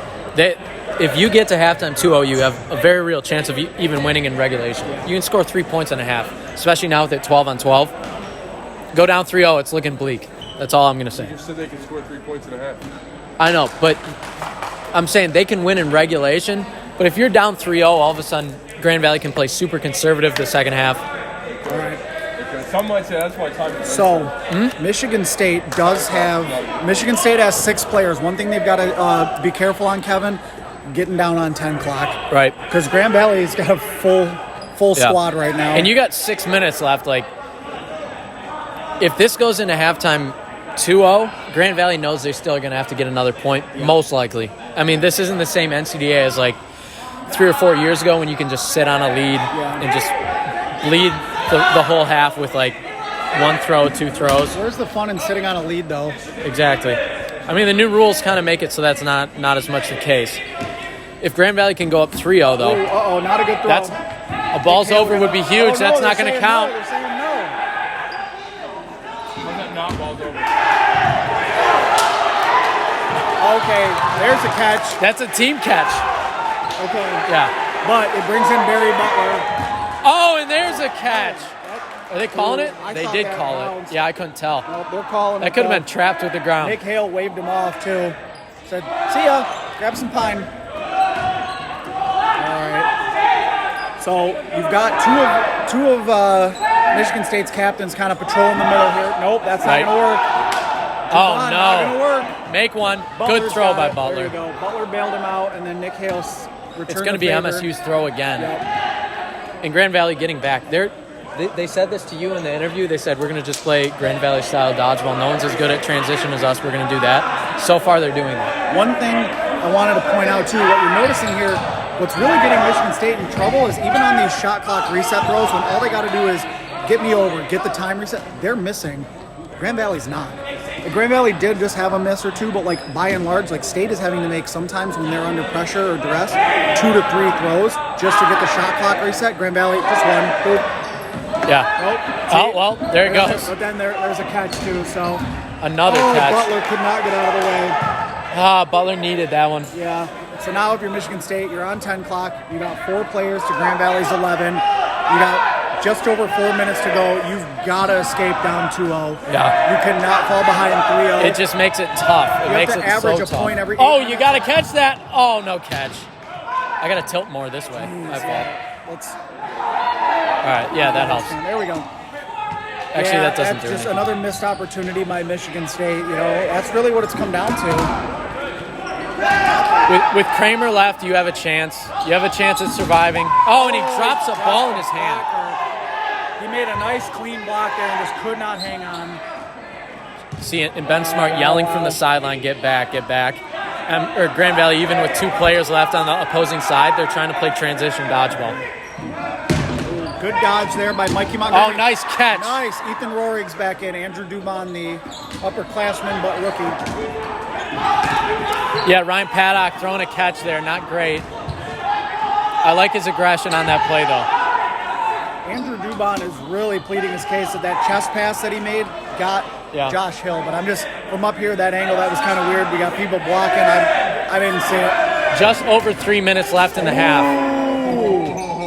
If you get to halftime 2-0, you have a very real chance of even winning in regulation. You can score 3 points and a half, especially now with it 12-on-12. Go down 3-0, it's looking bleak. That's all I'm going to say. You just said they can score 3 points and a half. I know, but I'm saying they can win in regulation. But if you're down 3-0, all of a sudden Grand Valley can play super conservative the second half. All right. Okay. Some might say that's why time. So, Michigan State has 6 players. One thing they've got to be careful on, Kevin, getting down on 10 o'clock. Right. Because Grand Valley's got a full squad right now. And you got 6 minutes left. Like, if this goes into halftime 2-0, Grand Valley knows they're still going to have to get another point, most likely. I mean, this isn't the same NCDA as like 3 or 4 years ago when you can just sit on a lead and just bleed the whole half with like 1 throw, 2 throws. Where's the fun in sitting on a lead, though? Exactly. I mean, the new rules kind of make it so that's not as much the case. If Grand Valley can go up 3-0, though, not a good throw. A ball's over would be huge. That's not going to count. They're saying no. How's that not ball's over? Okay, there's a catch. That's a team catch. Okay. Yeah. But it brings in Barry Butler. Oh, and there's a catch. Are they calling it? I They thought did that call bounced. it. Yeah, I couldn't tell. No, they're calling That it, could have though. been trapped with the ground. Nick Hale waved him off, too. Said, see ya. Grab some pine. All right. So you've got two of Michigan State's captains kind of patrolling the middle here. Nope, that's not Right. going to work. Oh, Not going to no. work. Make one. Butler's Good throw got by it. Butler. There you go. Butler bailed him out, and then Nick Hale returned It's going to the be favor. MSU's throw again. Yep. And Grand Valley getting back. They said this to you in the interview. They said, we're going to just play Grand Valley-style dodgeball. No one's as good at transition as us. We're going to do that. So far, they're doing that. One thing I wanted to point out, too, what you're noticing here, what's really getting Michigan State in trouble is even on these shot clock reset throws, when all they got to do is get me over, get the time reset, they're missing. Grand Valley's not. Grand Valley did just have a miss or two, but like by and large, like State is having to make sometimes when they're under pressure or duress, 2 to 3 throws just to get the shot clock reset. Grand Valley just one. Boop. Yeah. Nope. Oh, well, there it goes. But then there's a catch too. So Another catch. Butler could not get out of the way. Butler needed that one. Yeah. So now if you're Michigan State, you're on 10 clock. You got 4 players to Grand Valley's 11. You got just over 4 minutes to go. You've got to escape down 2-0. Yeah. You cannot fall behind 3-0. It just makes it tough. It You makes have to it average so a tough. point every 8 Oh, minutes. you got to catch that. Oh, no catch. I got to tilt more this way. My fault. Let's. All right. Yeah, that helps. There we go. Actually, that doesn't that's do just anything. another missed opportunity by Michigan State. You know, that's really what it's come down to. With Kramer left, you have a chance. You have a chance at surviving. Oh, and he drops a ball in his hand. He made a nice clean block there and just could not hang on. See, and Ben Smart yelling from the sideline, get back, get back. Or Grand Valley, even with 2 players left on the opposing side, they're trying to play transition dodgeball. Good dodge there by Mikey Montgomery. Oh, nice catch. Nice. Ethan Rorig's back in. Andrew Dubon, the upperclassman but rookie. Yeah, Ryan Paddock throwing a catch there. Not great. I like his aggression on that play, though. Andrew Dubon is really pleading his case that that chest pass that he made got Josh Hill. But I'm just, from up here, that angle, that was kind of weird. We got people blocking. I didn't see it. Just over 3 minutes left in the half.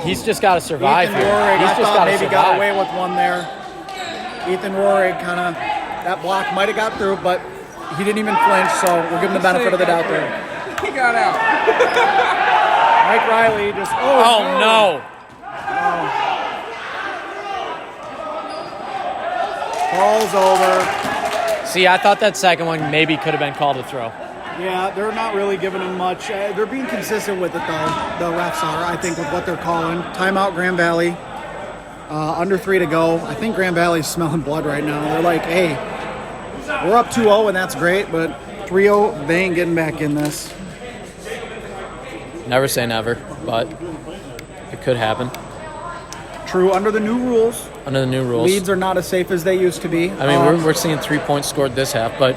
He's just got to survive Ethan here. Rohrig, He's I just thought got to maybe survive. got away with one there. Ethan Rohrig kind of, that block might have got through, but he didn't even flinch, so we're giving the benefit of the doubt there. He got out. Mike Riley just, Oh, no. Ball's over. See, I thought that second one maybe could have been called a throw. Yeah, they're not really giving him much. They're being consistent with it, though. The refs are, I think, with what they're calling. Timeout, Grand Valley. Under 3 to go. I think Grand Valley's smelling blood right now. They're like, hey, we're up 2-0, and that's great, but 3-0, they ain't getting back in this. Never say never, but it could happen. True, under the new rules, Under the new rules. leads are not as safe as they used to be. I mean, we're seeing 3 points scored this half, but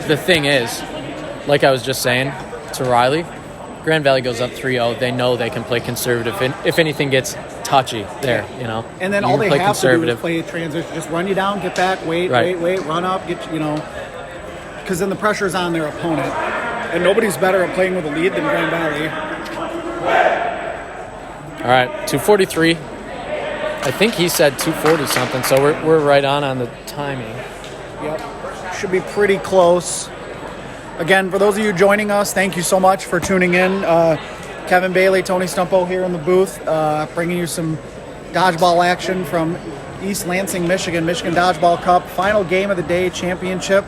the thing is, like I was just saying to Riley, Grand Valley goes up 3-0, they know they can play conservative. And if anything gets touchy there, you know. And then you all can they play have to do conservative. is play transition. Just run you down, get back, wait, run up, because then the pressure's on their opponent. And nobody's better at playing with a lead than Grand Valley. All right, 2:43. I think he said 2:40 something, so we're right on the timing. Yep, should be pretty close. Again, for those of you joining us, thank you so much for tuning in. Kevin Bailey, Tony Stumpo here in the booth, bringing you some dodgeball action from East Lansing, Michigan Dodgeball Cup, final game of the day, championship.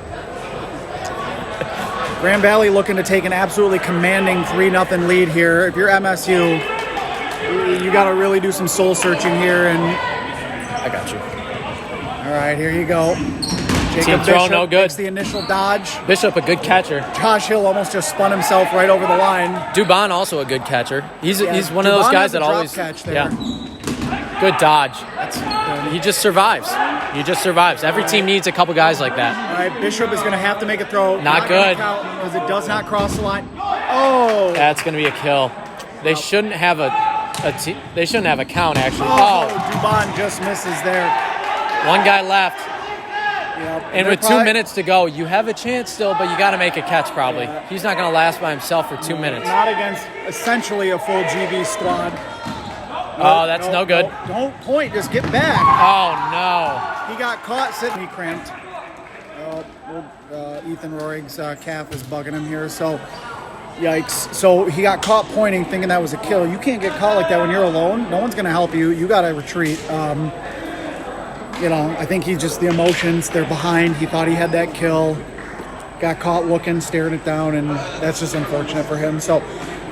Grand Valley looking to take an absolutely commanding 3-0 lead here. If you're MSU, you got to really do some soul searching here. And I got you. All right, here you go. Jacob Team throw, Bishop no good. makes the initial dodge. Bishop, a good catcher. Josh Hill almost just spun himself right over the line. Dubon, also a good catcher. He's one of Dubon those has guys a that drop always catch there. yeah. Good dodge. That's good. He just survives. Every team needs a couple guys like that. All right, Bishop is going to have to make a throw. Not good. Because it does not cross the line. Oh! That's going to be a kill. They shouldn't have they shouldn't have a count, actually. Oh, Dubon just misses there. One guy left. Yep. And with 2 minutes to go, you have a chance still, but you got to make a catch probably. Yeah. He's not going to last by himself for 2 minutes. Not against essentially a full GV squad. Oh, that's no good. Don't point, just get back. Oh, no. He got caught sitting, he cramped. Ethan Rohrig's calf is bugging him here, so yikes. So he got caught pointing, thinking that was a kill. You can't get caught like that when you're alone. No one's going to help you. You got to retreat. I think he's just the emotions. They're behind. He thought he had that kill. Got caught looking, staring it down, and that's just unfortunate for him. So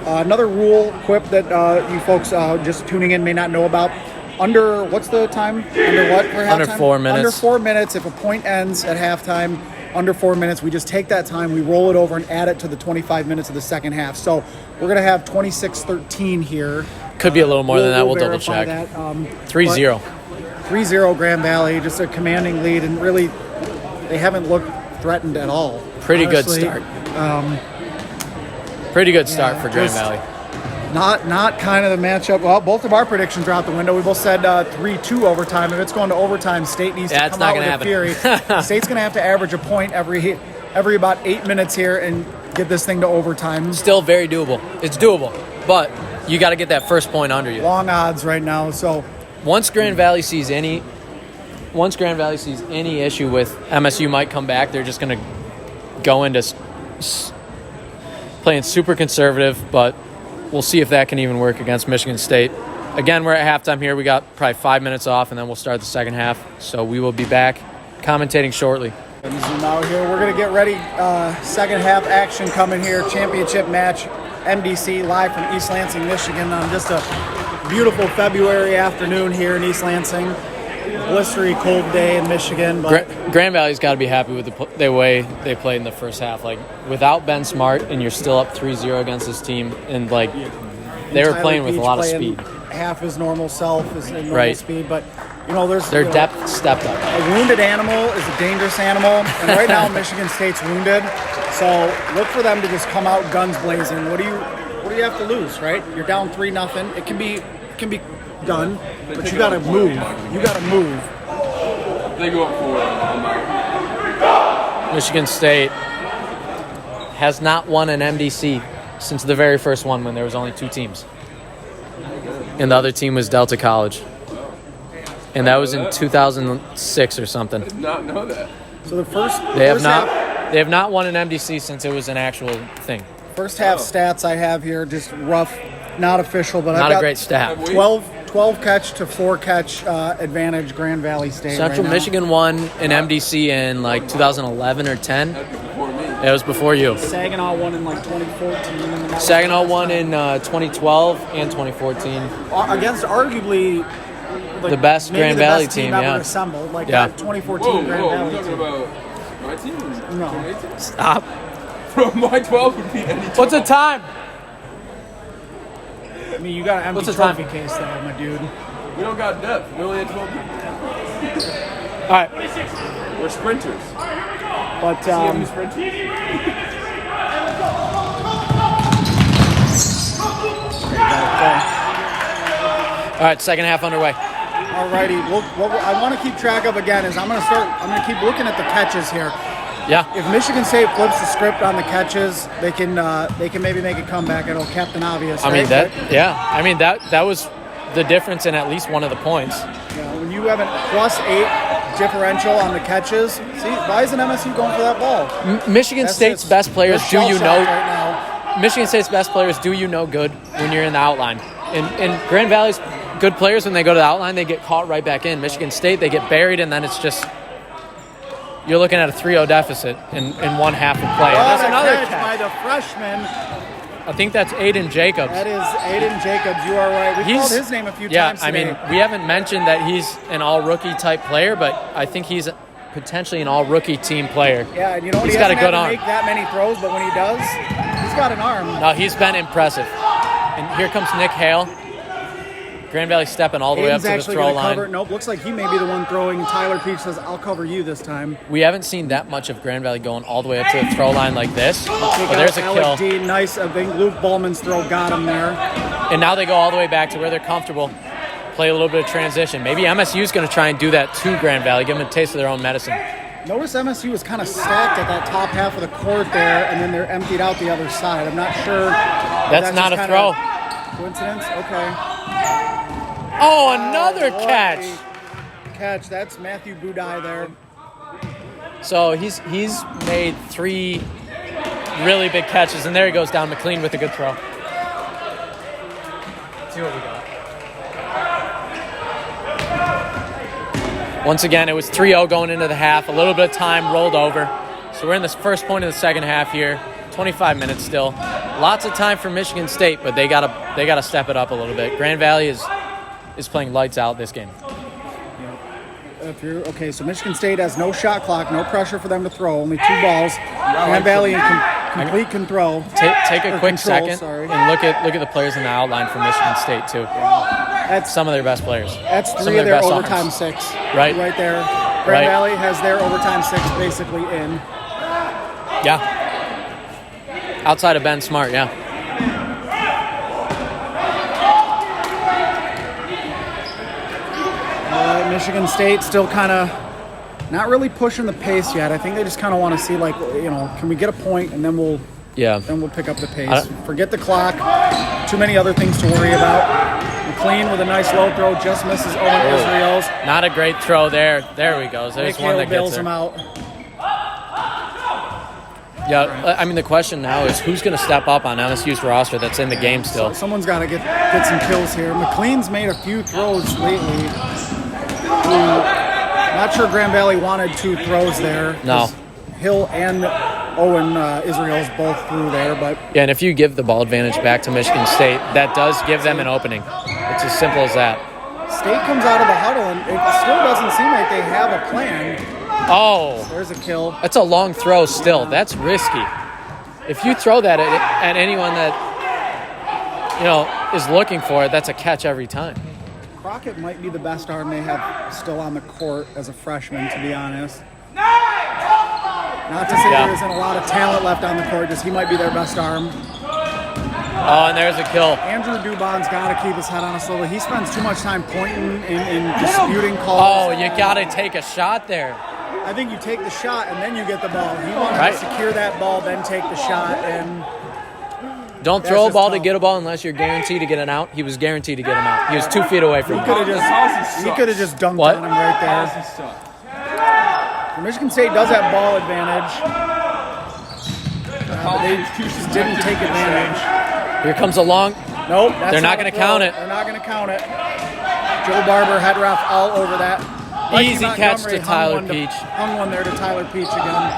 another rule quip that you folks just tuning in may not know about. Under, what's the time? Under what for halftime? Under 4 minutes. Under 4 minutes. If a point ends at halftime, under 4 minutes, we just take that time, we roll it over and add it to the 25 minutes of the second half. So we're going to have 26-13 here. Could be a little more than that. We'll double verify check. That. 3-0. 3-0 Grand Valley, just a commanding lead, and really they haven't looked threatened at all. Pretty honestly. good start. Pretty good start for Grand just Valley. Not kind of the matchup. Well, both of our predictions are out the window. We both said 3-2 overtime. If it's going to overtime, State needs to come out with a fury. State's going to have to average a point every about 8 minutes here and get this thing to overtime. Still very doable. It's doable, but you got to get that first point under you. Long odds right now. So Once Grand Valley sees any issue with MSU might come back, they're just going to go into playing super conservative, but we'll see if that can even work against Michigan State. Again, we're at halftime here. We got probably 5 minutes off, and then we'll start the second half. So we will be back commentating shortly. zoom out here. We're going to get ready. Second half action coming here. Championship match, MDC, live from East Lansing, Michigan, on just a beautiful February afternoon here in East Lansing. Blistery cold day in Michigan. But Grand Valley's got to be happy with the way they played in the first half. Like, without Ben Smart, and you're still up 3-0 against this team, and they were playing with a lot of speed. Half his normal self, his normal Right. speed, but there's their depth stepped up. A wounded animal is a dangerous animal, and right now Michigan State's wounded. So look for them to just come out guns blazing. What do you have to lose, right? You're down 3-0. It can be done, but you got to move. You got to move. They go up 4. Michigan State has not won an MDC since the very first one when there was only 2 teams. And the other team was Delta College. And that was in 2006 or something. I did not know that. So the first They have half, not won an MDC since it was an actual thing. first half stats I have here, just rough, not official, but Not I've got a great stat. 12 catch to 4 catch advantage Grand Valley State. Central right now. Michigan won an MDC in like 2011 or 10. That'd be before me. It was before you. Saginaw won in like 2014. And that was Saginaw the won last in 2012 and 2014. time. Against arguably like, The best maybe Grand the Valley best team, ever yeah. assembled. Like Yeah. that 2014 Whoa, Grand we're Valley talking team. about my team? No. 2018? Stop. Bro, my 12 would be any 12. What's the time? I mean, you got an empty What's the trophy time? case though, my dude. We don't got depth. We only had 12 people. All right. We're sprinters. But See how many sprinters? All right, second half underway. Alrighty. What I want to keep track of again is I'm going to keep looking at the catches here. Yeah. If Michigan State flips the script on the catches, they can maybe make a comeback. I know Captain Obvious. I mean right? that was the difference in at least one of the points. Yeah, when you have a +8 differential on the catches, see, why isn't MSU going for that ball? Michigan State's best players do you know? Right now. Michigan State's best players do you know good when you're in the outline. And Grand Valley's good players, when they go to the outline, they get caught right back in. Michigan State, they get buried, and then it's just you're looking at a 3-0 deficit in one half of play. And that's another catch by the freshman. I think that's Aiden Jacobs. That is Aiden Jacobs. You are right. We called his name a few times today. I mean, we haven't mentioned that he's an all-rookie type player, but I think he's potentially an all-rookie team player. Yeah, and you know what? He's He got a hasn't good had to arm. make that many throws, but when he does, he's got an arm. No, he's been impressive. And here comes Nick Hale. Grand Valley stepping all the way up to the throw line. Cover. Nope, looks like he may be the one throwing. Tyler Peach says, I'll cover you this time. We haven't seen that much of Grand Valley going all the way up to the throw line like this. Take But there's a Alec kill. D. Nice. I think Luke Ballman's throw got him there. And now they go all the way back to where they're comfortable. Play a little bit of transition. Maybe MSU's going to try and do that to Grand Valley, give them a taste of their own medicine. Notice MSU was kind of stacked at that top half of the court there, and then they're emptied out the other side. I'm not sure. That's not a throw. Coincidence? Okay. Oh, another What catch. a catch. That's Matthew Budai there. So he's made 3 really big catches, and there he goes down McLean with a good throw. Let's see what we got. Once again, it was 3-0 going into the half. A little bit of time rolled over. So we're in this first point of the second half here. 25 minutes still. Lots of time for Michigan State, but they gotta step it up a little bit. Grand Valley is playing lights out this game. So Michigan State has no shot clock, no pressure for them to throw, only 2 balls. Grand Valley complete can throw. Take a quick second sorry. and look at the players in the outline for Michigan State too. That's Some of their best players. That's Some 3 of their best overtime arms. 6. Right. Right there. Grand Right. Valley has their overtime 6 basically in. Yeah. Outside of Ben Smart, yeah. Michigan State still kind of not really pushing the pace yet. I think they just kind of want to see, can we get a point, and then we'll pick up the pace. Forget the clock. Too many other things to worry about. McLean with a nice low throw just misses Owen Israel's. Not a great throw there. There we go. There's Nick one Hale that bails gets him there. out. Yeah, I mean, the question now is who's going to step up on MSU's roster that's in the game still? Someone's got to get some kills here. McLean's made a few throws lately. Not sure Grand Valley wanted 2 throws there. No. Hill and Owen Israel's both through there, but Yeah, and if you give the ball advantage back to Michigan State, that does give them an opening. It's as simple as that. State comes out of the huddle, and it still doesn't seem like they have a plan. Oh, There's a kill. that's a long throw still. That's risky. If you throw that at anyone that, is looking for it, that's a catch every time. Crockett might be the best arm they have still on the court as a freshman, to be honest. Not to say there isn't a lot of talent left on the court, just he might be their best arm. Oh, and there's a kill. Andrew Dubon's got to keep his head on a swivel. He spends too much time pointing and disputing calls. Oh, you got to take a shot there. I think you take the shot and then you get the ball. He wanted Right. to secure that ball, then take the shot, and Don't That's throw a just ball to tough. get a ball unless you're guaranteed to get an out. He was guaranteed to get him out. He was 2 feet away from he him. could have just dunked What? on him right there. Michigan State does have ball advantage. But they just didn't take advantage. Here comes a long. Nope. That's They're not a gonna throw. count it. They're not going to count it. Joe Barber, head ref, all over that. Easy catch to Tyler Peach. Hung one there to Tyler Peach again.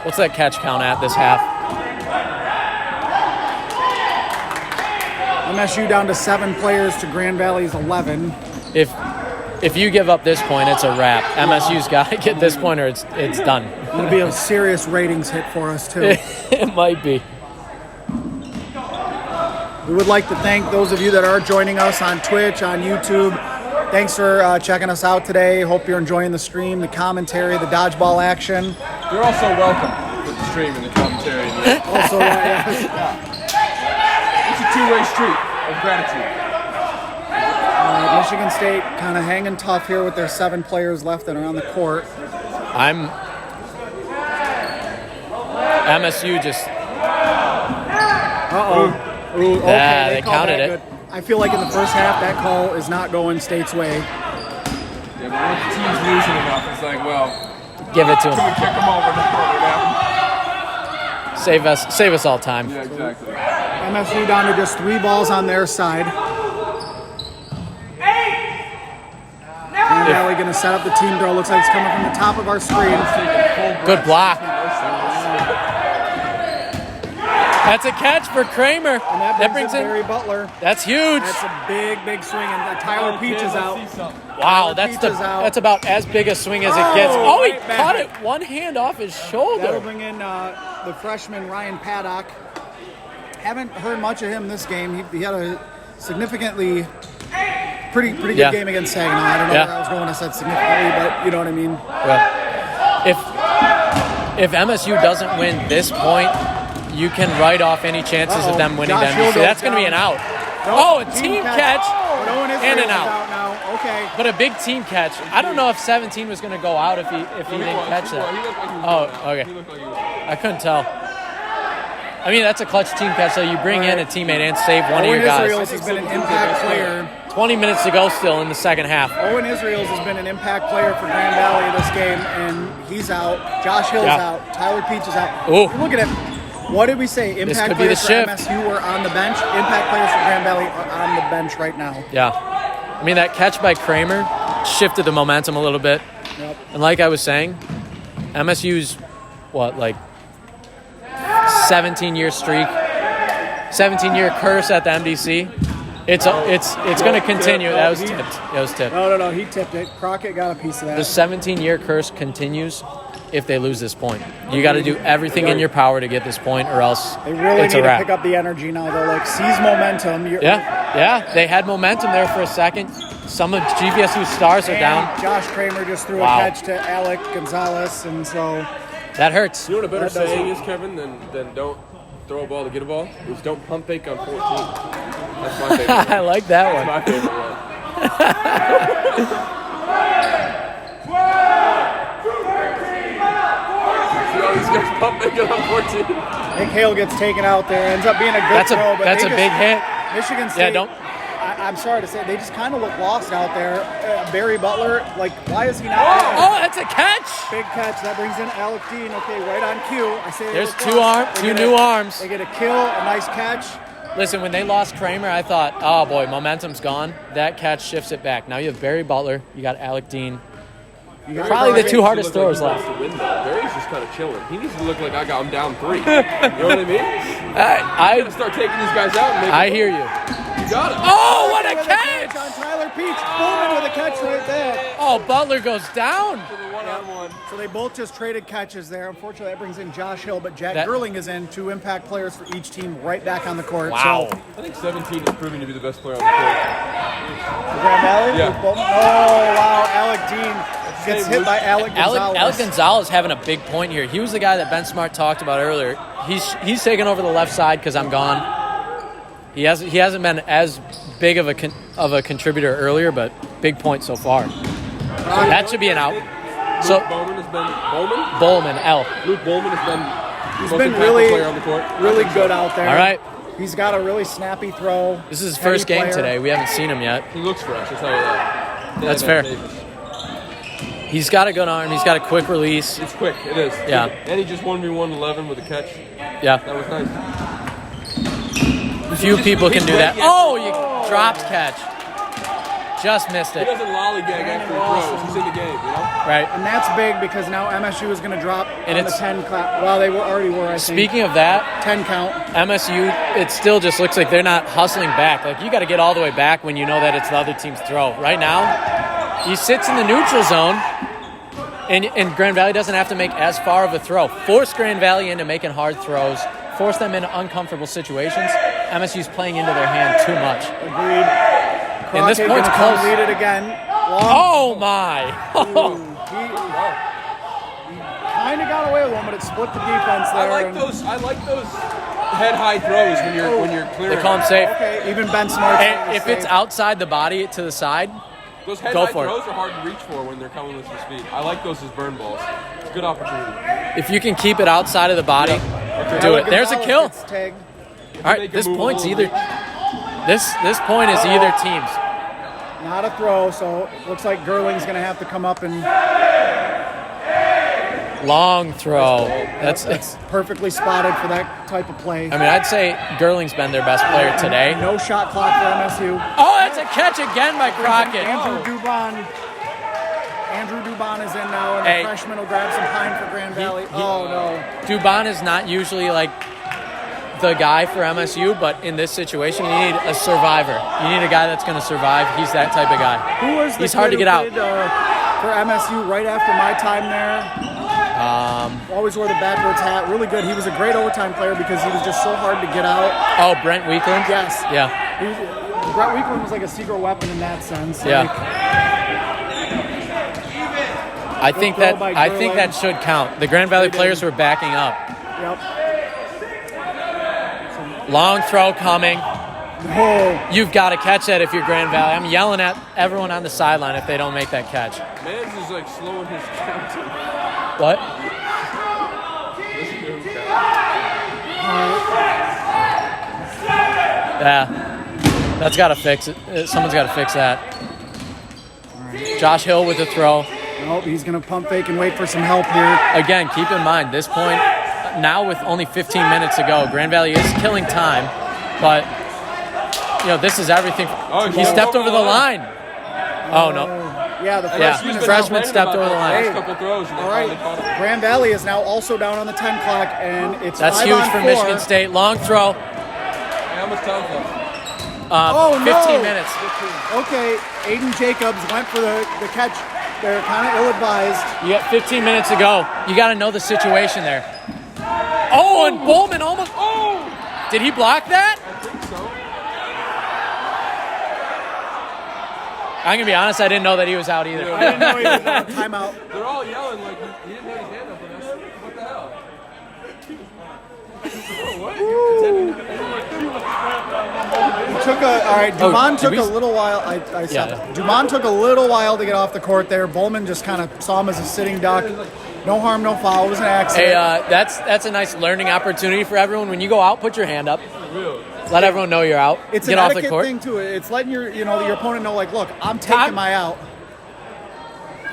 What's that catch count at this half? MSU down to 7 players to Grand Valley's 11. If you give up this point, it's a wrap. MSU's got to get this point or it's done. It'll be a serious ratings hit for us, too. It might be. We would like to thank those of you that are joining us on Twitch, on YouTube. Thanks for checking us out today. Hope you're enjoying the stream, the commentary, the dodgeball action. You're also welcome with the stream and the commentary. Also, It's a two-way street. of gratitude. Michigan State kind of hanging tough here with their 7 players left that are on the court. MSU just. Ooh, okay, They counted it. good. I feel like in the first half that call is not going State's way. Yeah, but once the team's losing enough, it's like, well, Give it to can we him. kick them over now? Save us all time. Yeah, exactly. MSU down to just 3 balls on their side. Grand Valley going to set up the team throw. Looks like it's coming from the top of our screen. Good block. That's a catch for Kramer. And that brings in Barry Butler. That's huge. That's a big swing, and Tyler Peach is out. Wow, Peach is out. that's about as big a swing as it gets. Oh, he right back. caught it one hand off his That'll shoulder. bring in the freshman Ryan Paddock. Haven't heard much of him this game. He had a significantly pretty good Yeah. game against Saginaw. I don't know where I was going. I said significantly, but you know what I mean. Yeah. If MSU doesn't win this point, you can write off any chances of them winning Josh the Hill MDC. goes That's going to be an down. out. Oh, a team catch But Owen and Israel's an out. now. Okay. But a big team catch. I don't know if 17 was going to go out if he didn't catch that. He looked like he was Oh, going. okay. He looked like he was. I couldn't tell. I mean, that's a clutch team catch, so you bring in a teammate and save one of Owen your guys. Israels has been an impact player. 20 minutes to go still in the second half. Owen Israels has been an impact player for Grand Valley this game, and he's out. Josh Hill's Yeah. out. Tyler Peach is out. Ooh. Look at him. What did we say? Impact could be the players for shift. MSU were on the bench. Impact players for Grand Valley are on the bench right now. Yeah. I mean, that catch by Kramer shifted the momentum a little bit. Yep. And like I was saying, MSU's, 17-year streak, 17-year curse at the MDC. It's going to continue. That was tipped. That was tipped. No. He tipped it. Crockett got a piece of that. The 17-year curse continues if they lose this point. You got to do everything in your power to get this point, or else They really it's need a to wrap. pick up the energy now, though. Like, seize momentum. Yeah. They had momentum there for a second. Some of GVSU's stars are down. Josh Kramer just threw Wow. a catch to Alec Gonzalez, and so That hurts. You know what a better That doesn't- saying is, Kevin, than don't throw a ball to get a ball? Is don't pump fake on 14. That's my favorite one. I like that That's one. my favorite one. See all these guys pump faking on 14. Nick Hale gets taken out there. Ends up being a good throw. But That's they a big hit. Michigan State. don't- I'm sorry to say, they just kind of look lost out there. Barry Butler, like, why is he not? Oh, that's a catch. Big catch. That brings in Alec Dean. Okay, right on cue. I say they There's look two lost. They two get new a- arms. They get a kill, a nice catch. Listen, when they lost Kramer, I thought, oh boy, momentum's gone. That catch shifts it back. Now you have Barry Butler, you got Alec Dean. Probably the two hardest throwers left. To win, though. Barry's just kind of chilling. He needs to look like I'm down 3. You know what I mean? I Gotta start taking these guys out. And make I it hear you. You got it. Oh, what a With catch! on Tyler Peach. Bowman with a catch right there. Oh, Butler goes down. To the one-on-one. So they both just traded catches there. Unfortunately, that brings in Josh Hill, but Jack That- Gerling is in. 2 impact players for each team right back on the court. Wow. So, I think 17 is proving to be the best player on the court. for Grand Valley? Yeah. with Bowman. Oh, wow. Alec Dean gets hit by Alec Gonzalez. Alec Gonzalez having a big point here. He was the guy that Ben Smart talked about earlier. He's taking over the left side because I'm gone. He hasn't been as big of a contributor earlier, but big point so far. That should be an out. So Bowman has been Bowman, L. Luke Bowman has been He's the most been impactful really, player on the court. really good out there. All right. He's got a really snappy throw. This is his Heavy first game player. today. We haven't seen him yet. He looks fresh. I'll tell you that. That's Damn, fair. Davis. He's got a good arm. He's got a quick release. It's quick. It is. Yeah. And he just 1v1 11 with a catch. Yeah. That was nice. Few people can do that. Oh, you dropped catch. Just missed He it. doesn't lollygag after he throws. He's in the game, you know? Right. And that's big because now MSU is going to drop And on the it's- 10 clap. Well, they already were, I think. Speaking of that, 10 count. MSU, it still just looks like they're not hustling back. Like, you got to get all the way back when you know that it's the other team's throw. Right now, he sits in the neutral zone, and Grand Valley doesn't have to make as far of a throw. Force Grand Valley into making hard throws, force them into uncomfortable situations. MSU's playing into their hand too much. Agreed. And this Crockett point's gonna come close. lead it again. Long. Oh, my. He kind of got away with one, but it split the defense there. I like and those head high throws when you're clearing. They call them safe. Okay, even Ben Smart. And if it's outside the body to the side, those head go high for it. throws are hard to reach for when they're coming with some speed. I like those as burn balls. It's a good opportunity. if you can keep it outside of the body, do it. There's a kill. All right, this point's either. This point is either team's. Not a throw, so looks like Gerling's going to have to come up and Long throw. That's perfectly spotted for that type of play. I mean, I'd say Gerling's been their best player today. No shot clock for MSU. Oh, that's a catch again by Crockett. Andrew Dubon is in now, and the freshman will grab some pine for Grand Valley. No. Dubon is not usually like the guy for MSU, but in this situation, you need a survivor. You need a guy that's going to survive. He's that type of guy. Who was the He's hard to get out. For MSU right after my time there? Always wore the backwards hat. Really good. He was a great overtime player because he was just so hard to get out. Oh, Brent Weekland? Yes. Yeah. Brent Weekland was like a secret weapon in that sense. Yeah. I think that should count. The Grand Valley players were backing up. Yep. Long throw coming. Oh. You've got to catch that if you're Grand Valley. I'm yelling at everyone on the sideline if they don't make that catch. Mans is like slowing his count. What? Yeah. That's got to fix it. Someone's got to fix that. Josh Hill with the throw. Nope, he's going to pump fake and wait for some help here. Again, keep in mind, this point, now with only 15 minutes to go, Grand Valley is killing time, but, this is everything. Oh, he stepped over the line. Oh, no. Yeah, the freshman stepped over the line. Last couple throws, all right, Grand Valley is now also down on the 10 clock, and it's That's 5 huge on for 4. Michigan State. Long throw. How much time left? 15 minutes. Okay, Aiden Jacobs went for the catch. They're kind of ill-advised. You got 15 minutes to go. You got to know the situation there. Oh, and Bowman almost. Oh! Did he block that? I think so. I'm going to be honest, I didn't know that he was out either. I didn't know he was on a timeout. They're all yelling like he didn't have his hand up. And I said, what the hell? Dumont took a little while. Dumont took a little while to get off the court there. Bowman just kind of saw him as a sitting duck. No harm, no foul. It was an accident. Hey, that's a nice learning opportunity for everyone. When you go out, put your hand up. Let everyone know you're out. It's get an off the etiquette court. thing to it. It's letting your opponent know, like, look, I'm taking my out.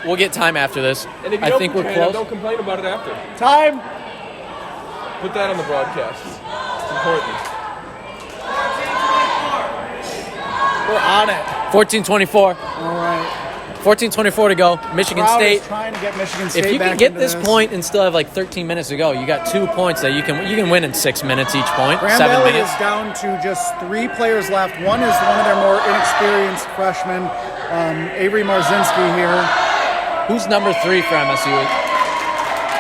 We'll get time after this. And if you I don't think put we're your hand close. up, don't complain about it after. Time. Put that on the broadcast. It's important. We're on it. 14-24. All right. 14-24 to go. Michigan Crowd State. is trying to get Michigan State If you back can get into this point and still have like 13 minutes to go, you got 2 points that you can win in 6 minutes each point. Grand 7 Valley minutes. is down to just 3 players left. One is one of their more inexperienced freshmen, Avery Marzinski here. Who's number 3 for MSU?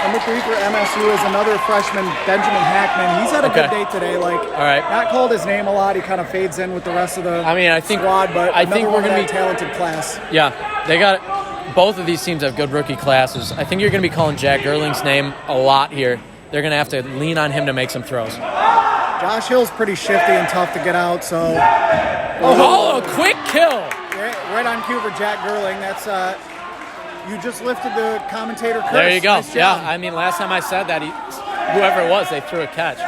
Number 3 for MSU is another freshman, Benjamin Hackman. He's had a good day today. All right. Not called his name a lot. He kind of fades in with the rest of the squad, but I think we're going to be talented class. Yeah, they got both of these teams have good rookie classes. I think you're going to be calling Jack Gerling's name a lot here. They're going to have to lean on him to make some throws. Josh Hill's pretty shifty and tough to get out, so. Oh, a quick kill! Right on cue for Jack Gerling. That's. You just lifted the commentator curse. There you go. Nice Yeah, job. I mean, last time I said that, whoever it was, they threw a catch.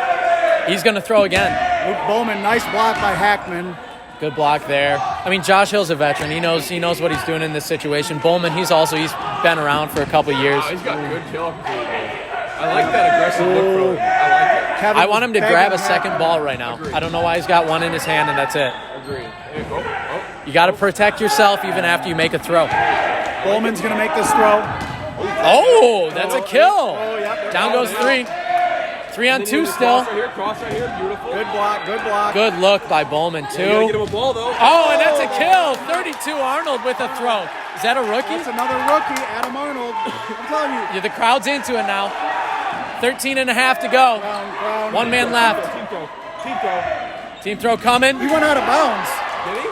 He's going to throw again. Luke Bowman, nice block by Hackman. Good block there. I mean, Josh Hill's a veteran. He knows what he's doing in this situation. Bowman, he's been around for a couple years. Oh, he's got good kill opportunity. I like that aggressive look from him. I like it. Kevin I want him to grab a second Hackman. ball right now. Agreed. I don't know why he's got one in his hand and that's it. Agreed. You got to protect yourself even after you make a throw. Bowman's going to make this throw. Oh, that's a kill. Oh, yep. Down goes 3. 3 on 2 still. Cross right here, beautiful. Good block. Good look by Bowman, You gotta too. get him a ball, though. Oh, and that's a kill. 32 Arnold with a throw. Is that a rookie? That's another rookie, Adam Arnold. I'm telling you. Yeah, the crowd's into it now. 13 and a half to go. Ground. 1 man left. Team throw. Team throw coming. He went out of bounds. Did he?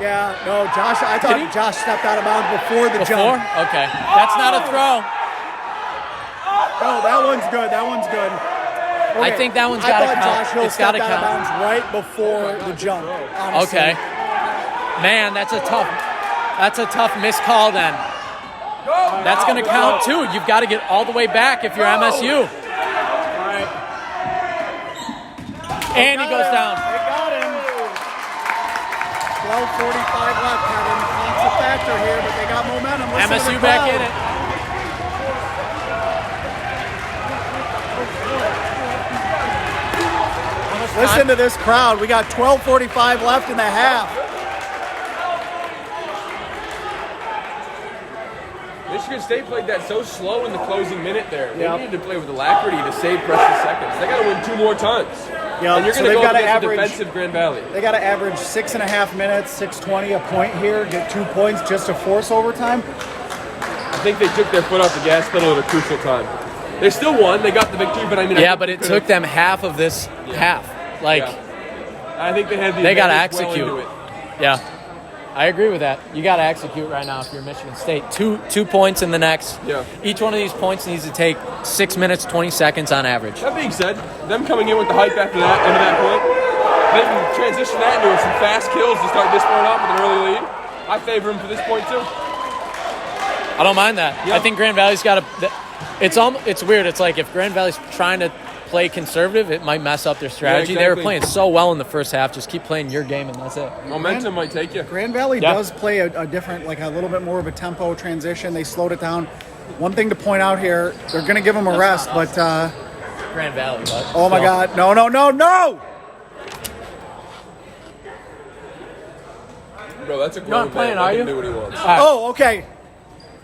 Yeah, no, Josh. I thought Josh stepped out of bounds before the Before? jump. Okay. That's not a throw. No, that one's good. I think that one's I got to thought count. Josh Hill It's got to stepped out of count. bounds right before the jump. Honestly. Okay. Man, that's a tough missed call then. That's going to count too. You've got to get all the way back if you're MSU. All right. And he goes down. They got him. 12:45 left, Kevin. That's a factor here, but they got momentum. Listen to MSU the back crowd. in it. Listen to this crowd. We got 12:45 left in the half. Michigan State played that so slow in the closing minute there. They Yep. needed to play with alacrity to save precious seconds. They got to win 2 more tons. Yep. And you're So going to they've go gotta against average- a defensive Grand Valley. They got to average 6.5 minutes, 6:20 a point here, get 2 points just to force overtime. I think they took their foot off the gas pedal at a crucial time. They still won. They got the victory, but I mean, Yeah, but it took them half of this half. Like, I think they had the they got to advantage well execute. into it. Yeah, I agree with that. You got to execute right now if you're Michigan State. Two points in the next. Yeah. Each one of these points needs to take 6 minutes, 20 seconds on average. That being said, them coming in with the hype after that, into that point, they can transition that into some fast kills to start this point off with an early lead. I favor them for this point too. I don't mind that. Yeah. I think Grand Valley's got to. It's weird. It's like if Grand Valley's trying to play conservative, it might mess up their strategy. They were exactly. playing so well in the first half. Just keep playing your game, and that's it. Momentum might take you. Grand Valley Yeah. does play a different, like a little bit more of a tempo transition. They slowed it down. One thing to point out here, they're going to give them a rest, but Grand Valley. But oh my still. God, no, no, no, no! Bro, that's a not grown playing, man. are Let you? him do what he wants. All right. Oh, okay.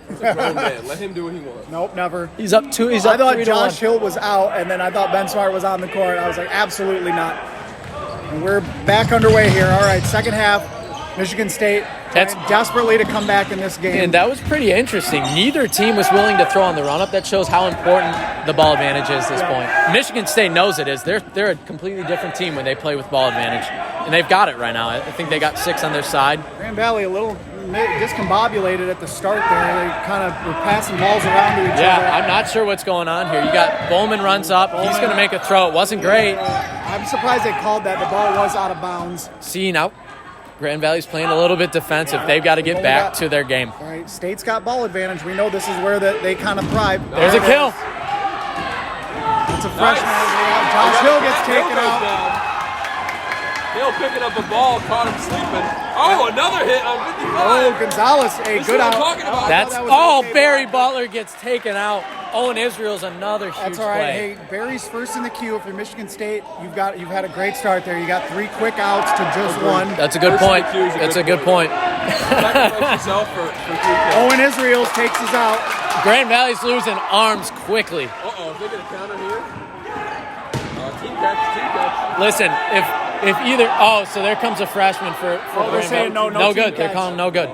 It's a grown man. Let him do what he wants. Nope, never. He's up 2. He's I up thought 3-1. Josh Hill was out, and then I thought Ben Smart was on the court. I was like, absolutely not. And we're back underway here. All right, second half. Michigan State That's- trying desperately to come back in this game. And that was pretty interesting. Neither team was willing to throw on the run-up. That shows how important the ball advantage is at this point. Michigan State knows it is. They're a completely different team when they play with ball advantage. And they've got it right now. I think they got 6 on their side. Grand Valley a little discombobulated at the start there. They kind of were passing balls around to each other. Yeah, I'm not sure what's going on here. You got Bowman runs up. He's going to make a throw. It wasn't great. I'm surprised they called that. The ball was out of bounds. See, now Grand Valley's playing a little bit defensive. They've got to get back to their game. All right, State's got ball advantage. We know this is where they kind of thrive. There's a kill. It's a freshman. Josh Hill gets taken out. Hill picking up a ball, caught him sleeping. Oh, another hit on 55. Oh, Gonzalez, a This is good what I'm out. talking about. That's I thought that was okay. Barry Butler gets taken out. Owen Israel's another huge That's all right. play. Hey, Barry's first in the queue. If you're Michigan State, you've had a great start there. You got 3 quick outs to just 1. That's a good First in the point. queue is a That's good a good point. Sacrifice yourself for 3 kills. Owen Israel takes us out. Grand Valley's losing arms quickly. Uh-oh, is they going to counter here? Team catch. Listen, if either so there comes a freshman for they're Grand saying Valley. no team good. They're catch. calling no good.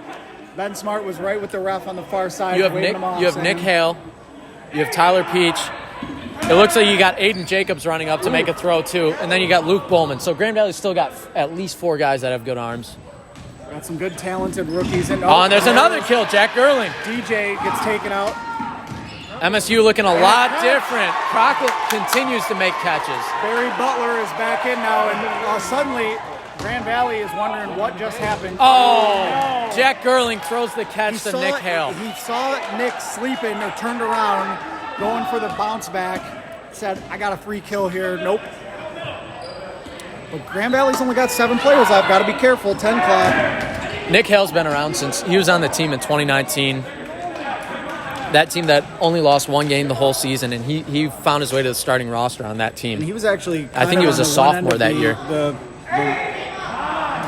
Ben Smart was right with the ref on the far side. You have waving Nick. him off, You have saying- Nick Hale. You have Tyler Peach. It looks like you got Aiden Jacobs running up to make a throw too, and then you got Luke Bowman. So Grand Valley's still got at least 4 guys that have good arms. Got some good, talented rookies. And Oh, and there's another kill. Jack Gerling. DJ gets taken out. MSU looking a lot different. Crockett continues to make catches. Barry Butler is back in now, and suddenly Grand Valley is wondering what just happened. Oh, Jack Gerling throws the catch to Nick Hale. He saw Nick sleeping or turned around, going for the bounce back. Said, I got a free kill here. Nope. But Grand Valley's only got 7 players. I've got to be careful. 10 clock. Nick Hale's been around since he was on the team in 2019. That team that only lost 1 game the whole season, and he found his way to the starting roster on that team. And he was actually I think he was a sophomore that year. The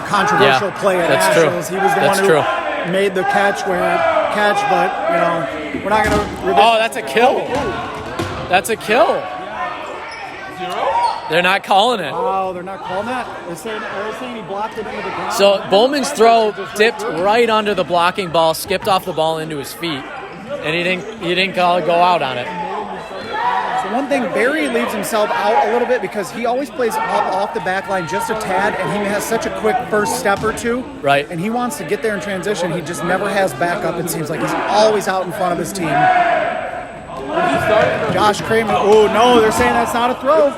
controversial play at that's true. Nationals. He was the That's one who made the catch, but we're not going to. Oh, that's a kill. That's a kill. 0? They're not calling it. Oh, they're not calling that? They're saying he blocked it into the ground. So Bowman's throw dipped right under the blocking ball, skipped off the ball into his feet, and he didn't call it go out on it. So one thing, Barry leaves himself out a little bit because he always plays up off the back line just a tad, and he has such a quick first step or two. Right. And he wants to get there in transition. He just never has backup. It seems like he's always out in front of his team. Josh Kramer. Oh, no, they're saying that's not a throw.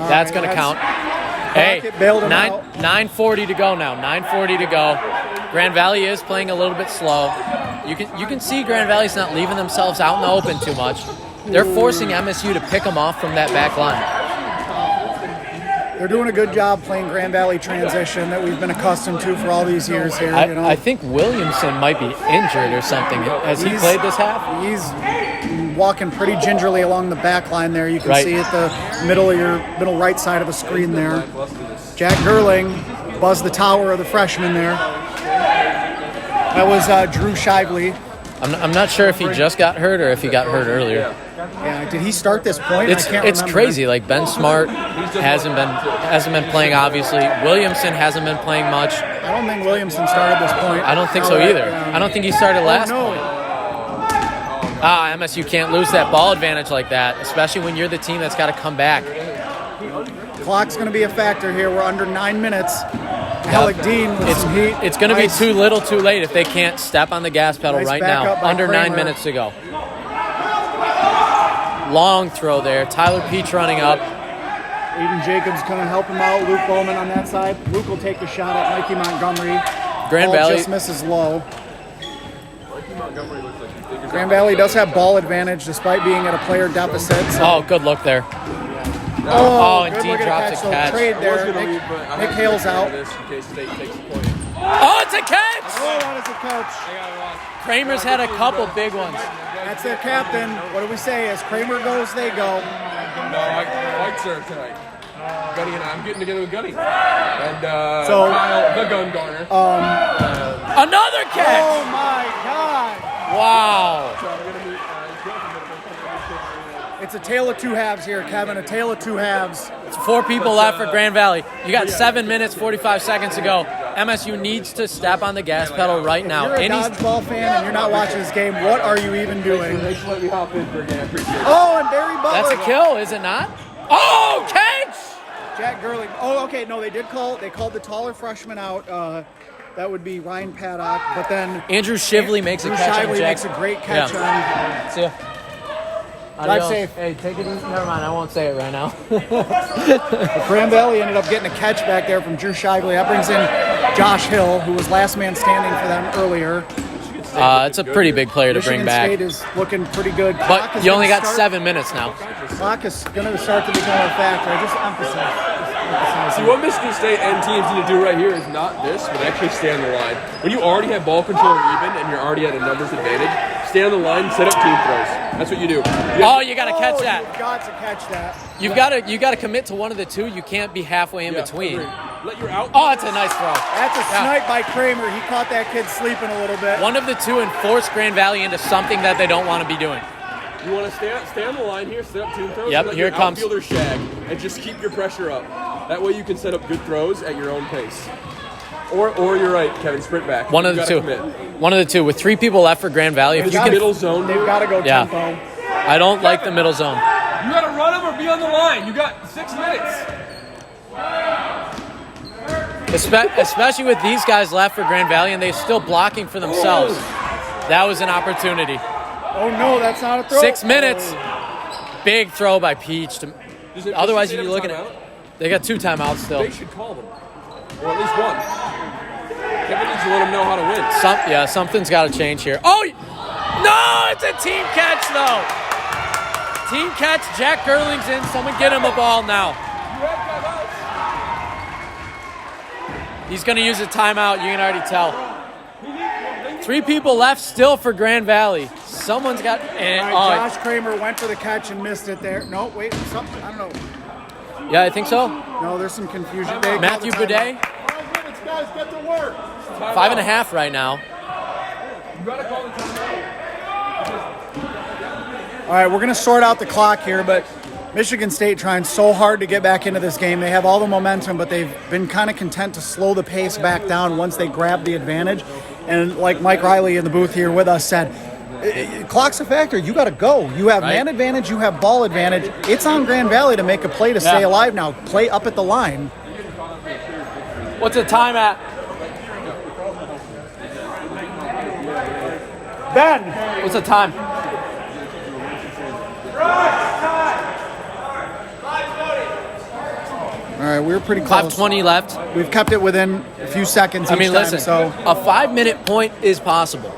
That's going to count. Hey, bailed him out. 9:40 to go now. 9:40 to go. Grand Valley is playing a little bit slow. You can see Grand Valley's not leaving themselves out in the open too much. They're forcing MSU to pick them off from that back line. They're doing a good job playing Grand Valley transition that we've been accustomed to for all these years here. I think Williamson might be injured or something. Has he played this half? He's walking pretty gingerly along the back line there. You can see at the middle right side of the screen there. Jack Gerling buzzed the tower of the freshman there. That was Drew Shively. I'm not sure if he just got hurt or if he got hurt earlier. Yeah, did he start this point? It's crazy. Like Ben Smart hasn't been playing. Obviously, Williamson hasn't been playing much. I don't think Williamson started this point. I don't think so either. I don't think he started last point. MSU can't lose that ball advantage like that, especially when you're the team that's got to come back. Clock's going to be a factor here. We're under 9 minutes. Alec Dean with some heat. It's going to be too little too late if they can't step on the gas pedal right now. Under Kramer. 9 minutes to go. Long throw there. Tyler Peach running up. Aiden Jacobs going to help him out. Luke Bowman on that side. Luke will take the shot at Mikey Montgomery. Grand Ball Valley just misses low. Grand Valley does have ball advantage despite being at a player deficit. So. Oh, good look there. And Dean drops a catch. Trade there. Nick Hale's out. Oh, it's a catch! Oh, that is a catch. Kramer's had a couple big ones. That's their captain. What do we say? As Kramer goes, they go. No, fights are tonight. Gunny and I'm getting together with Gunny. And Kyle, the gun garner. Another catch! Oh, my God. Wow. It's a tale of two halves here, Kevin. A tale of two halves. It's 4 people left for Grand Valley. You got 7 minutes, 45 seconds to go. MSU needs to step on the gas pedal right now. If you're a Dodgeball fan and you're not watching this game, what are you even doing? Thanks for letting me hop in for a game. I appreciate it. Oh, and Barry Butler. That's a kill, is it not? Oh, catch! Jack Gerling. Oh, okay. No, they called the taller freshman out. That would be Ryan Paddock. But then Andrew Shively makes a catch on Jack. Makes a great catch on. See ya. Drive safe. Hey, take it easy. Never mind, I won't say it right now. Grand Valley ended up getting a catch back there from Drew Shively. That brings in Josh Hill, who was last man standing for them earlier. It's a pretty big player to bring back. Michigan State is looking pretty good. But you only got 7 minutes now. Clock is going to start to become a factor. I just emphasize. See, what Michigan State and teams need to do right here is not this, but actually stay on the line. When you already have ball control even and you're already at a numbers advantage, stay on the line, set up team throws. That's what you do. You got to catch that. You've got to catch that. You got to commit to one of the two. You can't be halfway in between. Let your out. Oh, it's a nice throw. That's a snipe by Kramer. He caught that kid sleeping a little bit. One of the two and force Grand Valley into something that they don't want to be doing. You want to stay on the line here, set up team throws. Yep, let here your it comes. Outfielder shag, and just keep your pressure up. That way you can set up good throws at your own pace. Or you're right, Kevin, sprint back. One of the two. One of the two. With 3 people left for Grand Valley, if you can middle zone, they've got to go tempo. I don't like the middle zone. You got to run them or be on the line. You got 6 minutes. Especially with these guys left for Grand Valley, and they're still blocking for themselves. That was an opportunity. Oh, no, that's not a throw. 6 minutes. Big throw by Peach. Otherwise, you'd be looking at. They got 2 timeouts still. They should call them, or at least one. Kevin needs to let them know how to win. Something's got to change here. Oh, no! It's a team catch though. Team catch. Jack Gerling's in. Someone get him a ball now. He's going to use a timeout. You can already tell. 3 people left still for Grand Valley. Someone's got. Josh Kramer went for the catch and missed it there. No, wait, something. I don't know. Yeah, I think so. No, there's some confusion. Matthew Boudet. 5 minutes, guys, get to work. 5.5 right now. You gotta call the timeout. All right, we're going to sort out the clock here, but Michigan State trying so hard to get back into this game. They have all the momentum, but they've been kind of content to slow the pace back down once they grab the advantage. And like Mike Riley in the booth here with us said, clock's a factor. You got to go. You have man advantage. You have ball advantage. It's on Grand Valley to make a play to stay alive now. Play up at the line. What's the time at? Ben. What's the time? All right, we're pretty close. 5:20 left. We've kept it within a few seconds. I mean, each time, listen, so a 5-minute point is possible.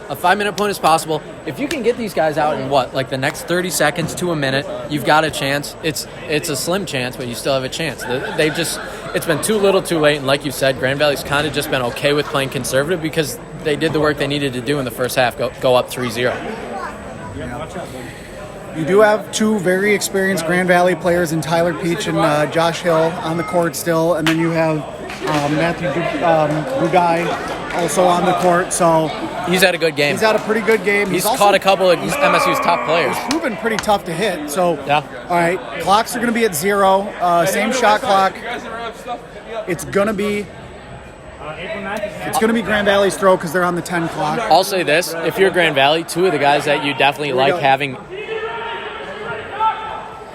A 5-minute point is possible. If you can get these guys out in like the next 30 seconds to a minute, you've got a chance. It's a slim chance, but you still have a chance. It's been too little too late, and like you said, Grand Valley's kind of just been okay with playing conservative because they did the work they needed to do in the first half, go up 3-0. you do have two very experienced Grand Valley players in Tyler Peach and Josh Hill on the court still, and then you have Matthew Bugai also on the court. So he's had a good game. He's had a pretty good game. He's caught a couple of MSU's top players. He's proven pretty tough to hit. So yeah. All right, clocks are going to be at 0. Same shot clock. It's going to be Grand Valley's throw because they're on the 10 clock. I'll say this: if you're Grand Valley, two of the guys that you definitely like having.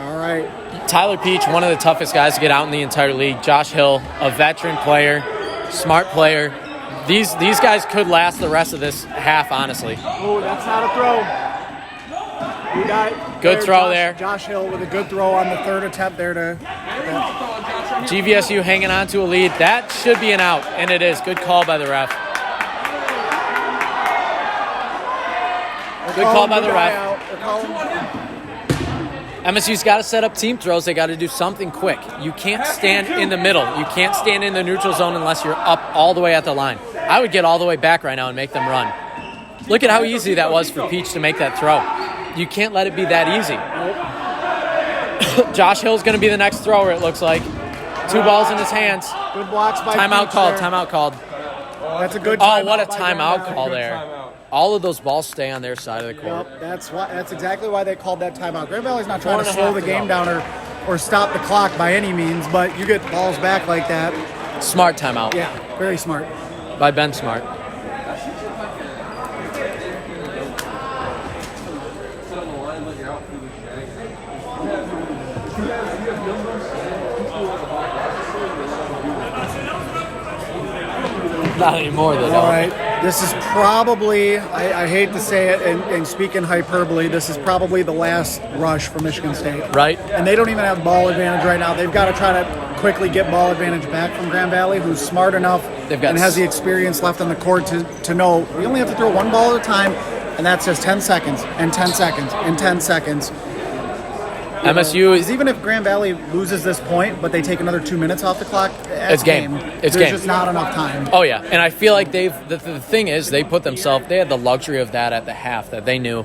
All right. Tyler Peach, one of the toughest guys to get out in the entire league. Josh Hill, a veteran player, smart player. These guys could last the rest of this half, honestly. Oh, that's not a throw. Good throw there. Josh Hill with a good throw on the third attempt there to. GVSU hanging on to a lead. That should be an out, and it is. Good call by the ref. Good call by the ref. MSU's got to set up team throws. They got to do something quick. You can't stand in the middle. You can't stand in the neutral zone unless you're up all the way at the line. I would get all the way back right now and make them run. Look at how easy that was for Peach to make that throw. You can't let it be that easy. Josh Hill's going to be the next thrower, it looks like. 2 balls in his hands. Good blocks by Timeout Peach called. there. Timeout called. That's a good timeout. Oh, what a by timeout Grand call Valley. there. All of those balls stay on their side of the court. Yep, that's exactly why they called that timeout. Grand Valley's not trying to 4.5 slow the to game go. down or stop the clock by any means, but you get balls back like that. Smart timeout. Yeah, very smart. By Ben Smart. Not anymore, they don't. All right, this is probably, I hate to say it and speak in hyperbole, this is probably the last rush for Michigan State. Right. And they don't even have ball advantage right now. They've got to try to quickly get ball advantage back from Grand Valley, who's smart enough and has the experience left on the court to know we only have to throw one ball at a time, and that's just 10 seconds and 10 seconds and 10 seconds. MSU is even if Grand Valley loses this point, but they take another 2 minutes off the clock, it's game. It's There's game. just not enough time. Oh yeah, and I feel like the thing is they had the luxury of that at the half, that they knew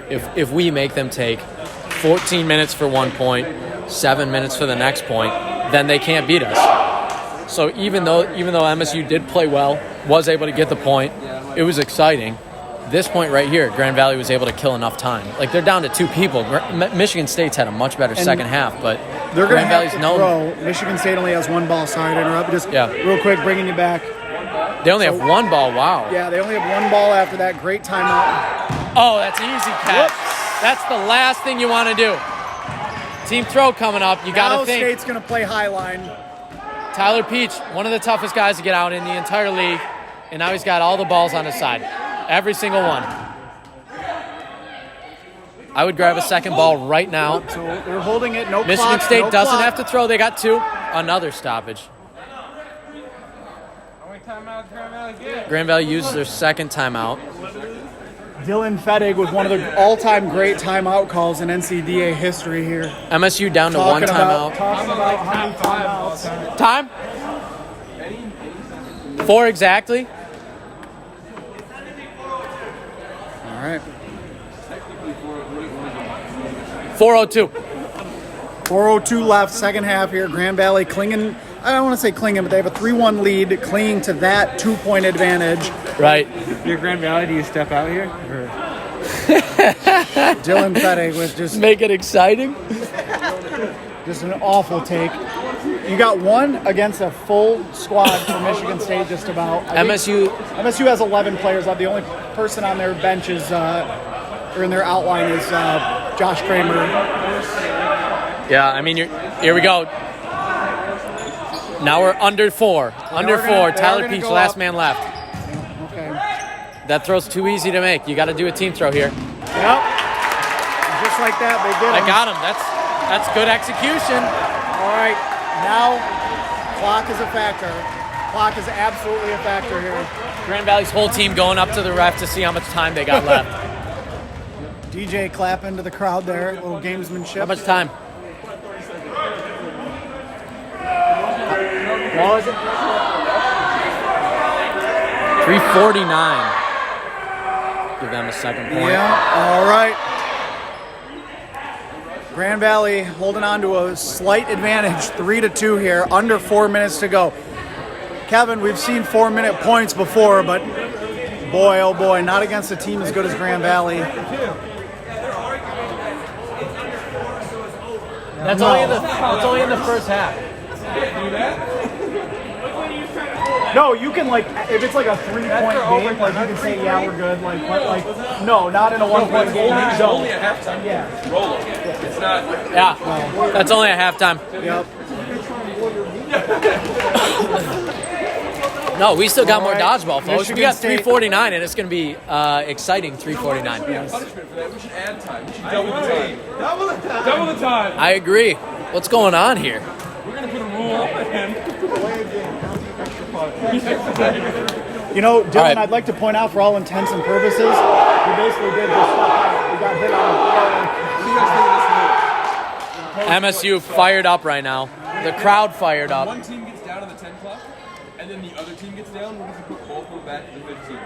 if we make them take 14 minutes for 1 point, 7 minutes for the next point, then they can't beat us. So even though MSU did play well, was able to get the point, it was exciting. This point right here, Grand Valley was able to kill enough time. Like, they're down to 2 people. Michigan State's had a much better second half, but they're going to Grand have Valley's to known. throw. Michigan State only has 1 ball. Sorry to interrupt. Just real quick, bringing you back. They only have 1 ball. Wow. Yeah, they only have 1 ball after that great timeout. Oh, that's an easy catch. Whoops. That's the last thing you want to do. Team throw coming up. You got to think. State's going to play high line. Tyler Peach, one of the toughest guys to get out in the entire league, and now he's got all the balls on his side. Every single one. I would grab a second ball right now. So they're holding it. No Michigan clock, State no doesn't clock. have to throw. They got 2. Another stoppage. How many timeouts Grand Valley get? Grand Valley uses their second timeout. Dylan Fettig with one of the all-time great timeout calls in NCDA history here. MSU down to 1 timeout. Talking about how many timeouts. Time? 4 exactly. All right. 4:02. 4:02 left, second half here. Grand Valley clinging. I don't want to say clinging, but they have a 3-1 lead, clinging to that 2-point advantage. Right. If you're Grand Valley, do you step out here? Or? Dylan Fettig with just Make it exciting. an awful take. You got 1 against a full squad for Michigan State, just about. MSU has 11 players. The only person on their bench is, or in their outline is Josh Kramer. Yeah, I mean, here we go. Now we're under 4. Under 4. Tyler Peach, go last up. man left. Okay. That throw's too easy to make. You got to do a team throw here. Yep. Just like that, they did I it. got him. That's good execution. All right, now clock is a factor. Clock is absolutely a factor here. Grand Valley's whole team going up to the ref to see how much time they got left. DJ clapping to the crowd there, a little gamesmanship. How much time? What was it? 3:49. Give them a second point. Yeah, all right. Grand Valley holding on to a slight advantage, 3-2 here, under 4 minutes to go. Kevin, we've seen 4-minute points before, but boy, oh boy, not against a team as good as Grand Valley. That's only in the first half. No, you can if it's like a 3-point game, you can say, yeah, we're good. But no, not in a 1-point game. It's only a halftime. Yeah. Roll It's not. Yeah, that's only at halftime. Yep. No, we still got more All right. dodgeball, folks. We Michigan got State. 3:49, and it's going to be exciting 3:49. Punishment for that. We should add time. We should double the time. Double the time. I agree. What's going on here? We're gonna put a rule in. You know, Dylan, right. I'd like to point out for all intents and purposes, we basically did this stuff. We got hit on. MSU fired up right now. The crowd fired up. One team gets down on the 10 clock, and then the other team gets down. We're gonna put both of them back to the 15.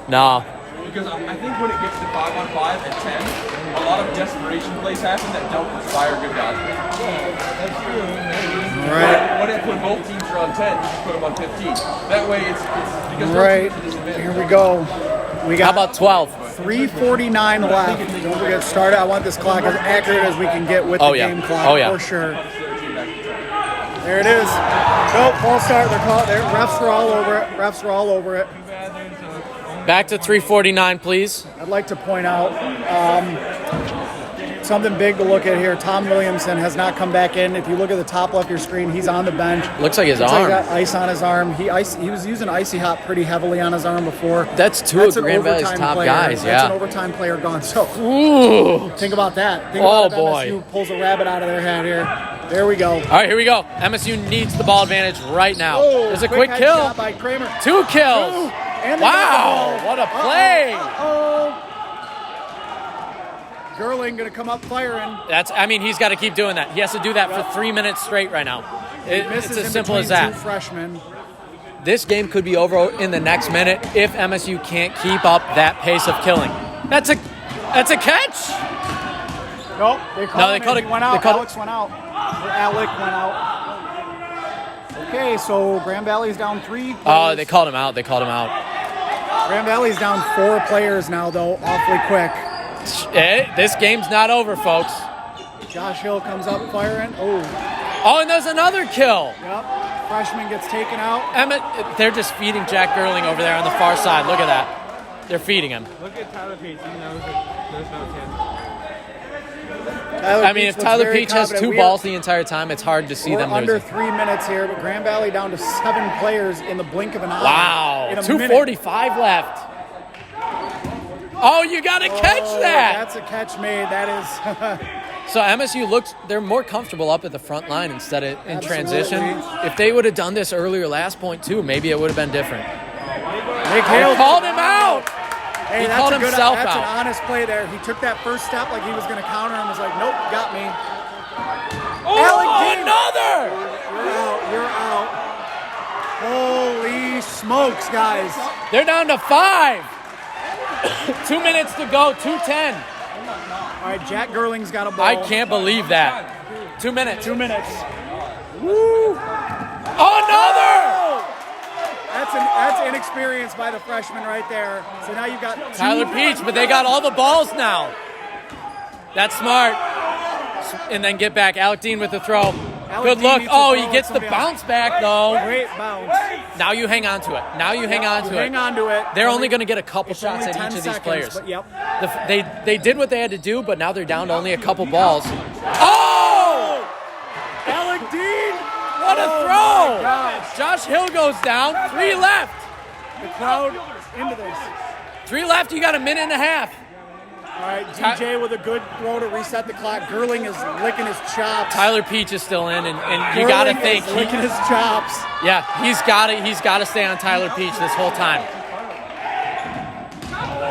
No. Because I think when it gets to 5-on-5 at 10, a lot of desperation plays happen that don't inspire good dodgeball. Right. When both teams are on 10, you just put them on 15. That way it's because Right. Here we go. We got How about 12? 3:49 left. Don't forget, start it. I want this clock as accurate as we can get with the game clock for sure. There it is. Go, false start. They're called there. Refs were all over it. Refs were all over it. Back to 3:49, please. I'd like to point out something big to look at here. Tom Williamson has not come back in. If you look at the top left of your screen, he's on the bench. Looks like his Looks arm. like he got ice on his arm. He was using Icy Hot pretty heavily on his arm before. That's two of an Grand Valley's overtime top player. guys, That's an yeah. overtime player gone. So Ooh. think about that. Think Oh, about if boy. MSU pulls a rabbit out of their hat here. There we go. All right, here we go. MSU needs the ball advantage right now. Oh, There's a quick head kill. shot by Kramer. 2 kills. Ooh, and they got the Wow, ball. what a play. Uh-oh. Gerling gonna come up firing. He's got to keep doing that. He has to do that for 3 minutes straight right now. It's Misses as in simple as between that. two freshmen. This game could be over in the next minute if MSU can't keep up that pace of killing. That's a catch. Nope. They called they called He it- went they out. called it- Alex went out. Or Alec went out. Okay, so Grand Valley's down 3. Oh, they called him out. Grand Valley's down 4 players now, though, awfully quick. This game's not over, folks. Josh Hill comes up firing. Oh, Oh, and there's another kill. yep. Freshman gets taken out. They're just feeding Jack Gerling over there on the far side. Look at that. They're feeding him. Look at Tyler Peach. He knows no, it's him. Tyler If Peach looks Tyler very Peach has confident. 2 balls the entire time, it's hard to see We're them under losing. 3 minutes here, but Grand Valley down to 7 players in the blink of an eye. Wow, In a 2:45 left. Oh, you got to catch minute. that. That's a catch made. That is. So MSU they're more comfortable up at the front line instead of in transition. Absolutely. If they would have done this earlier last point too, maybe it would have been different. Nick Hale Called him out. Hey, He that's called a good, himself that's out. an honest play there. He took that first step like he was going to counter and was like, nope, got me. Alec Dean. Another! You're out. Holy smokes, guys. They're down to 5. 2 minutes to go, 2:10. All right, Jack Gerling's got a ball. I can't believe that. 2 minutes. 2 minutes. Another! That's inexperience by the freshman right there. So now you've got Tyler Peach, but they got all the balls now. That's smart. And then get back. Alec Dean with the throw. Alec Good Dean look. needs to Oh, throw he gets the somebody else. bounce back, though. Great bounce. Now you hang on to it. Hang on to it. Hang on to it. They're only going to get a couple It's shots only at 10 each of these seconds, players. But yep. They did what they had to do, but now they're down to only a couple balls. Oh! Alec Dean. What a Oh, throw! my gosh. Josh Hill goes down. 3 left. the crowd into this. 3 left. You got a minute and a half. All right, DJ with a good throw to reset the clock. Gerling is licking his chops. Tyler Peach is still in, and you got to think is licking his chops. Yeah, he's got to stay on Tyler Peach this whole time.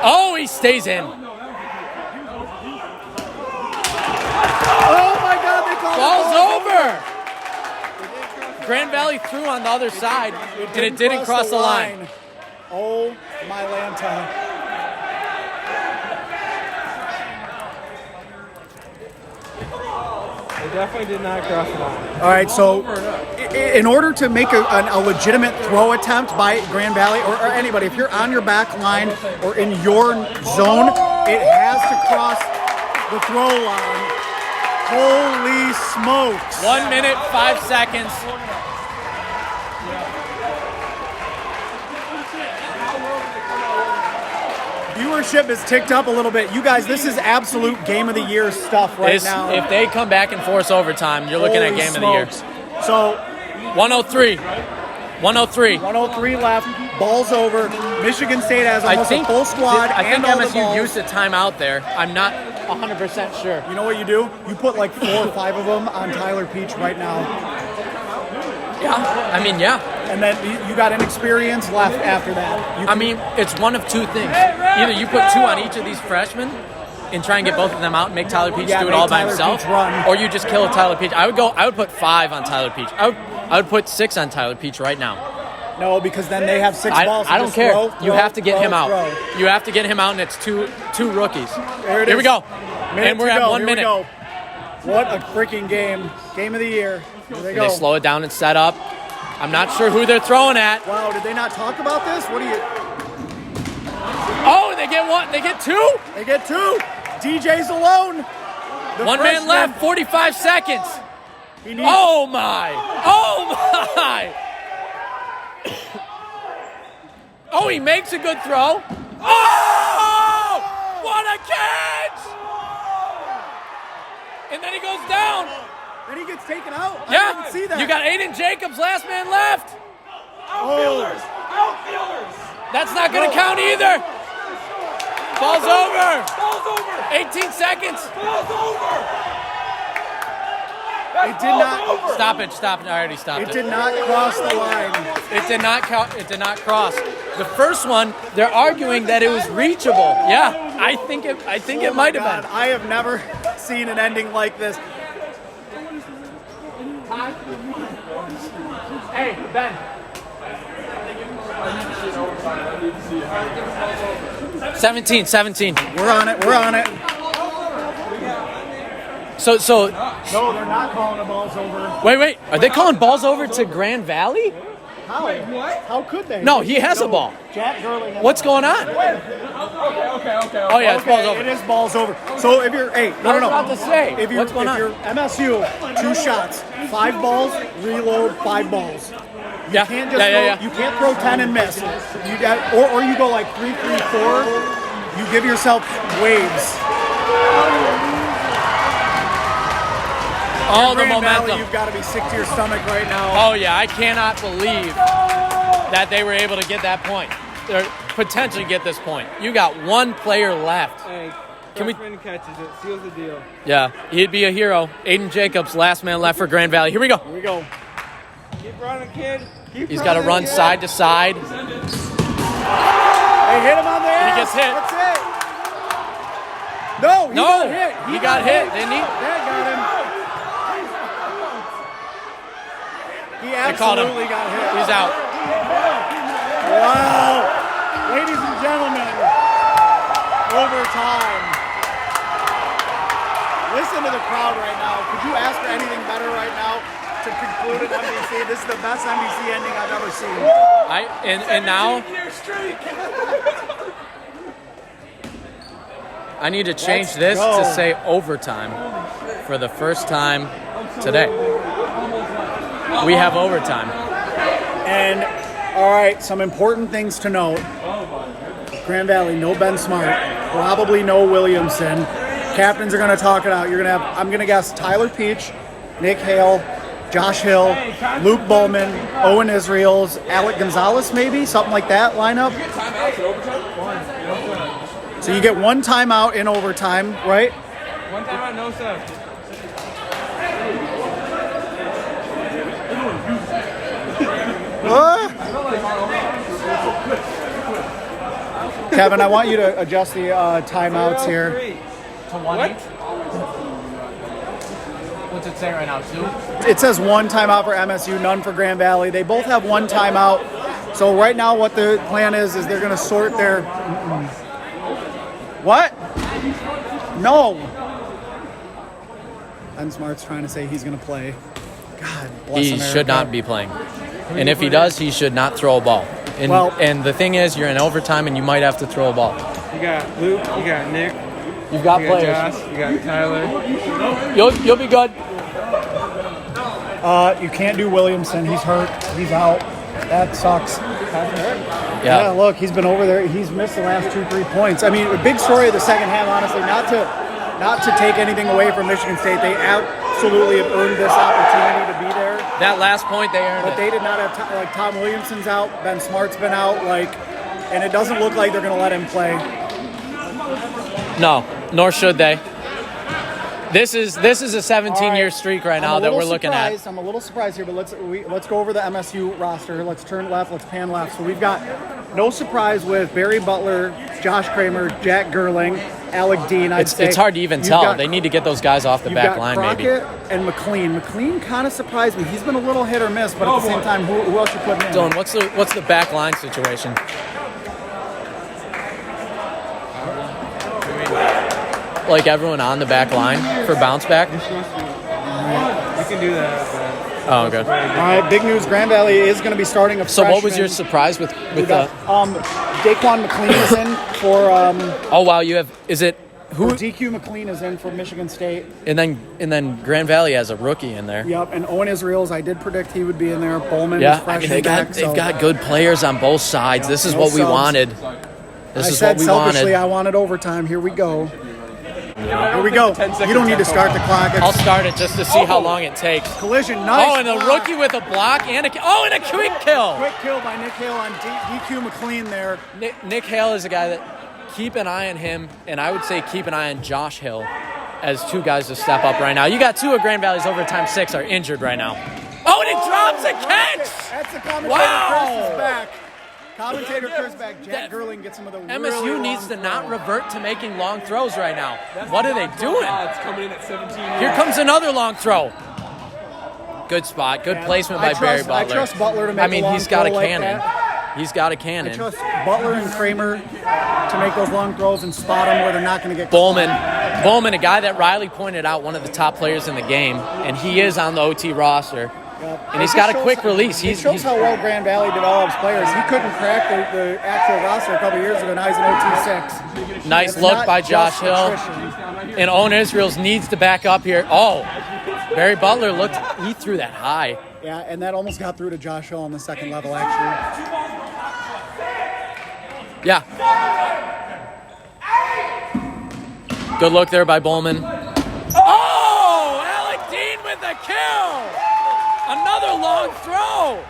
Oh, he stays in. Oh my God, they called Ball's over. Grand Valley threw on the other side, and it didn't cross the line. Oh my Lanta. They definitely did not cross the line. All right, so in order to make a legitimate throw attempt by Grand Valley or anybody, if you're on your back line or in your zone, it has to cross the throw line. Holy smokes. 1 minute, 5 seconds. Viewership has ticked up a little bit. You guys, this is absolute game of the year stuff right now. If they come back and force overtime, you're looking at game of the year. So 103. 103. 103 left. Ball's over. Michigan State has almost a full squad. I think and all the MSU balls. used a timeout there. I'm not 100% sure. You know what you do? You put like 4 or 5 of them on Tyler Peach right now. Yeah. I mean, yeah. And then you got inexperience left after that. I mean, it's one of two things. Either you put 2 on each of these freshmen and try and get both of them out and make Tyler Peach do it all by himself, or you just kill Tyler Peach. I would put 5 on Tyler Peach. I would put 6 on Tyler Peach right now. No, because then they have 6 balls. I don't care. You have to get him out. Throw. You have to get him out, and it's two rookies. There it Here is. we go. Minute And we're to at go. 1 Here minute. we go. What a freaking game. Game of the year. Here they go. They slow it down and set up. I'm not sure who they're throwing at. Wow, did they not talk about this? What do you... Oh, they get 1. They get 2. They get 2. DJ's alone. The 1 man freshman. left. 45 seconds. He needs... Oh, my. Oh, my. Oh, he makes a good throw. Oh! What a catch! And then he goes down. Then he gets taken out. I Yeah, didn't see that. you got Aiden Jacobs, last man left. Outfielders. That's not going to count either. Ball's over. 18 seconds. It did not... Stop it. I already stopped it. It did not cross the line. It did not count. It did not cross. The first one, they're arguing that it was reachable. Yeah, I think it might have been. I have never seen an ending like this. Hey, Ben. 17. We're on it. So No, they're not calling the balls over. wait. Are they calling balls over to Grand Valley? How? How could they? No, he has a ball. Jack Gerling has What's going on? Okay. Oh yeah, it's balls over. It is balls over. So if you're, hey, no. I was about to say, If you're, what's going if on? you're MSU, 2 shots, 5 balls, reload, 5 balls. Yeah, Can't just yeah. You can't throw 10 and miss. You got, or you go like 3-3-4. You give yourself waves. All the Grand Valley, momentum. you've got to be sick to your stomach right now. Oh yeah, I cannot believe that they were able to get that point. Or potentially get this point. You got 1 player left. Hey, Can we- freshman catches it, seals the deal. Yeah, he'd be a hero. Aiden Jacobs, last man left for Grand Valley. Here we go. Here we go. Keep running, kid. He's got to run side to side. They hit him on the ass. He gets hit. That's it. No, he got hit. He got hit, didn't he? That got him. He called him. absolutely got hit. He's out. Wow. Ladies and gentlemen, overtime. Listen to the crowd right now. Could you ask for anything better right now to conclude an MDC? This is the best MDC ending I've ever seen. And now I need to change Let's this go. to say overtime for the first time today. We have overtime. And, all right, some important things to note. Grand Valley, no Ben Smart. Probably no Williamson. Captains are going to talk it out. You're going to have, I'm going to guess, Tyler Peach, Nick Hale, Josh Hill, Luke Bowman, Owen Israels, Alec Gonzalez, maybe something like that lineup. Timeouts in overtime? So you get one timeout in overtime, right? One time out, no sub. Kevin, I want you to adjust the timeouts here. To one. What's it say right now? 2? It says one timeout for MSU, none for Grand Valley. They both have one timeout. So right now what the plan is they're going to sort their... What? No. Ben Smart's trying to say he's going to play. God bless He America. should not be playing. And if he does, he should not throw a ball. And, and the thing is, you're in overtime and you might have to throw a ball. You got Luke, you got Nick, You've got you got players. Josh, you got Tyler. You'll be good. You can't do Williamson. He's hurt. He's out. That sucks. Yeah, look, he's been over there. He's missed the last 2-3 points. I mean, a big story of the second half, honestly, not to take anything away from Michigan State. They absolutely have earned this opportunity to be there. That last point, they earned But it. they did not have Tom Williamson's out, Ben Smart's been out, and it doesn't look like they're going to let him play. No, nor should they. This is a 17-year streak right now that we're looking at. I'm a little surprised here, but let's go over the MSU roster. Let's turn left. Let's pan left. So we've got no surprise with Barry Butler, Josh Kramer, Jack Gerling, Alec Dean. It's hard to even tell. They need to get those guys off the back line, maybe. Crockett and McLean. McLean kind of surprised me. He's been a little hit or miss, but at the same time, who else you putting in? Dylan, what's the back line situation? Like everyone on the back line for bounce back? You can do that. Oh, okay. All right, big news. Grand Valley is going to be starting a So what was freshman. your surprise with We the... got, Daquan McLean is in for Oh, wow, you have... Is it... Who? DQ McLean is in for Michigan State. And then Grand Valley has a rookie in there. Yep, and Owen Israels, I did predict he would be in there. Bowman Yeah, is freshman they've back. got good players on both sides. This is No what we subs. wanted. This I is said what we selfishly wanted. I wanted overtime. Here we go. Here we go. You don't need to start the clock. I'll start it just to see how long it takes. Collision, nice. Oh, and the block. rookie with a block and a quick kill. Quick kill by Nick Hale on DQ McLean there. Nick Hale is a guy that keep an eye on him, and I would say keep an eye on Josh Hill as two guys to step up right now. You got two of Grand Valley's overtime 6 are injured right now. Oh, and he drops a catch. That's the commentator. Wow. Chris is back. Commentator Chris back. Jack Gerling gets some of the MSU really needs to long not throws. revert to making long throws right now. What are they doing? It's coming in at 17 years. Here comes another long throw. Good spot. Good placement by Barry Butler. I trust Butler to make I mean, a long he's got a throw like cannon. that. He's got a I cannon. trust Butler and Kramer to make those long throws and spot them where they're not going to get Bowman, a guy that Riley pointed out, one of the top players in the game, and he is on the OT roster. Yep. And he's got a quick release. He shows how well Grand Valley develops players. He couldn't crack the actual roster a couple years ago. Now he's an OT6. Nice It's look not by just Josh Hill. attrition. And Owen Israels needs to back up here. Oh, Barry Butler he threw that high. Yeah, and that almost got through to Josh Hill on the second level, actually. Yeah. Good look there by Bowman. Oh, Alec Dean with the kill. Another long throw.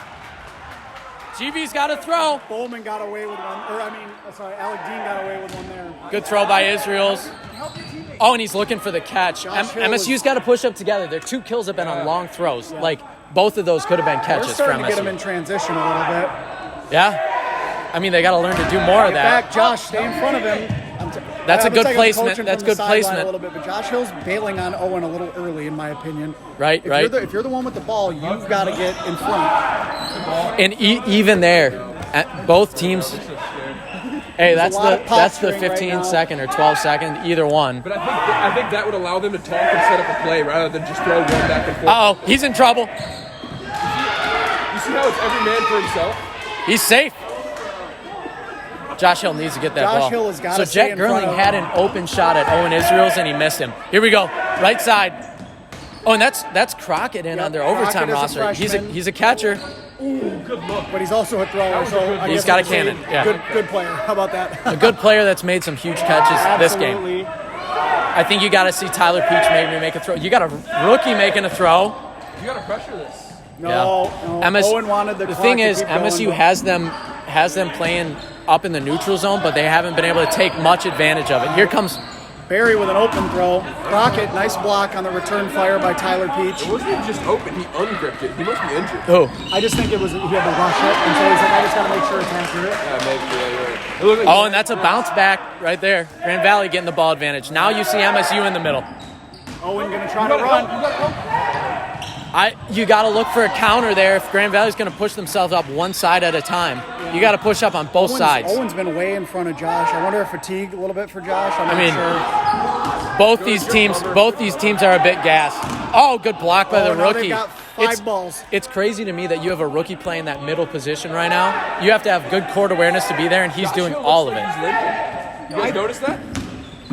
GV's got a throw. Bowman got away with one. Alec Dean got away with one there. Good throw by Israels. Oh, and he's looking for the catch. Josh Hill MSU's got to push up together. Their 2 kills have been on long throws. Yeah. Like, both of those could have been They're catches for starting MSU. to get him in transition a little bit. Yeah? I mean, they got to learn to do more of Get that. back, Josh. Stay in front of him. That's a good I'm placement. coaching That's from the good sideline placement. A little bit, but Josh Hill's bailing on Owen a little early, in my opinion. Right, If right. you're the one with the ball, you've got to get in front. And even there, at both teams. Hey, There's a lot of that's the posturing right 15 now. second or 12 second, either one. But I think that would allow them to talk and set up a play rather than just throw one back and forth. Uh-oh, he's in trouble. You see how it's every man for himself? He's safe. Josh Hill needs to get that ball. Josh Hill has got so to stay Jack in front Gerling of- had an open shot at Owen Israels, and he missed him. Here we go, right side. Oh, and that's Crockett in Yep, on their overtime Crockett is a roster. freshman. He's a catcher. But he's also a thrower, so I He's guess got a I'd say cannon, yeah. Good player. How about that? A good player that's made some huge catches this game. Absolutely. I think you got to see Tyler Peach maybe make a throw. You got a rookie making a throw. You gotta pressure this. No, Owen wanted the The clock thing to is, keep going, MSU but- has them playing up in the neutral zone, but they haven't been able to take much advantage of it. Here comes Barry with an open throw. Crockett, nice block on the return fire by Tyler Peach. It wasn't even just open, he ungripped it. He must be injured. who? I just think it was he had to rush it, and so he's like, I just got to make sure it's accurate. Yeah, maybe, yeah, you're right. It looked like Oh, and that's a bounce back right there. Grand Valley getting the ball advantage. Now you see MSU in the middle. Owen going to try to run. You got to look for a counter there. If Grand Valley's going to push themselves up one side at a time, you got to push up on both sides. Owen's been way in front of Josh. I wonder if fatigue a little bit for Josh. I'm not sure. Both these teams are a bit gassed. Oh, good block by the Now rookie. they've got five balls. It's crazy to me that you have a rookie playing that middle position right now. You have to have good court awareness to be there, and he's doing all of it. He's limping. You guys notice that?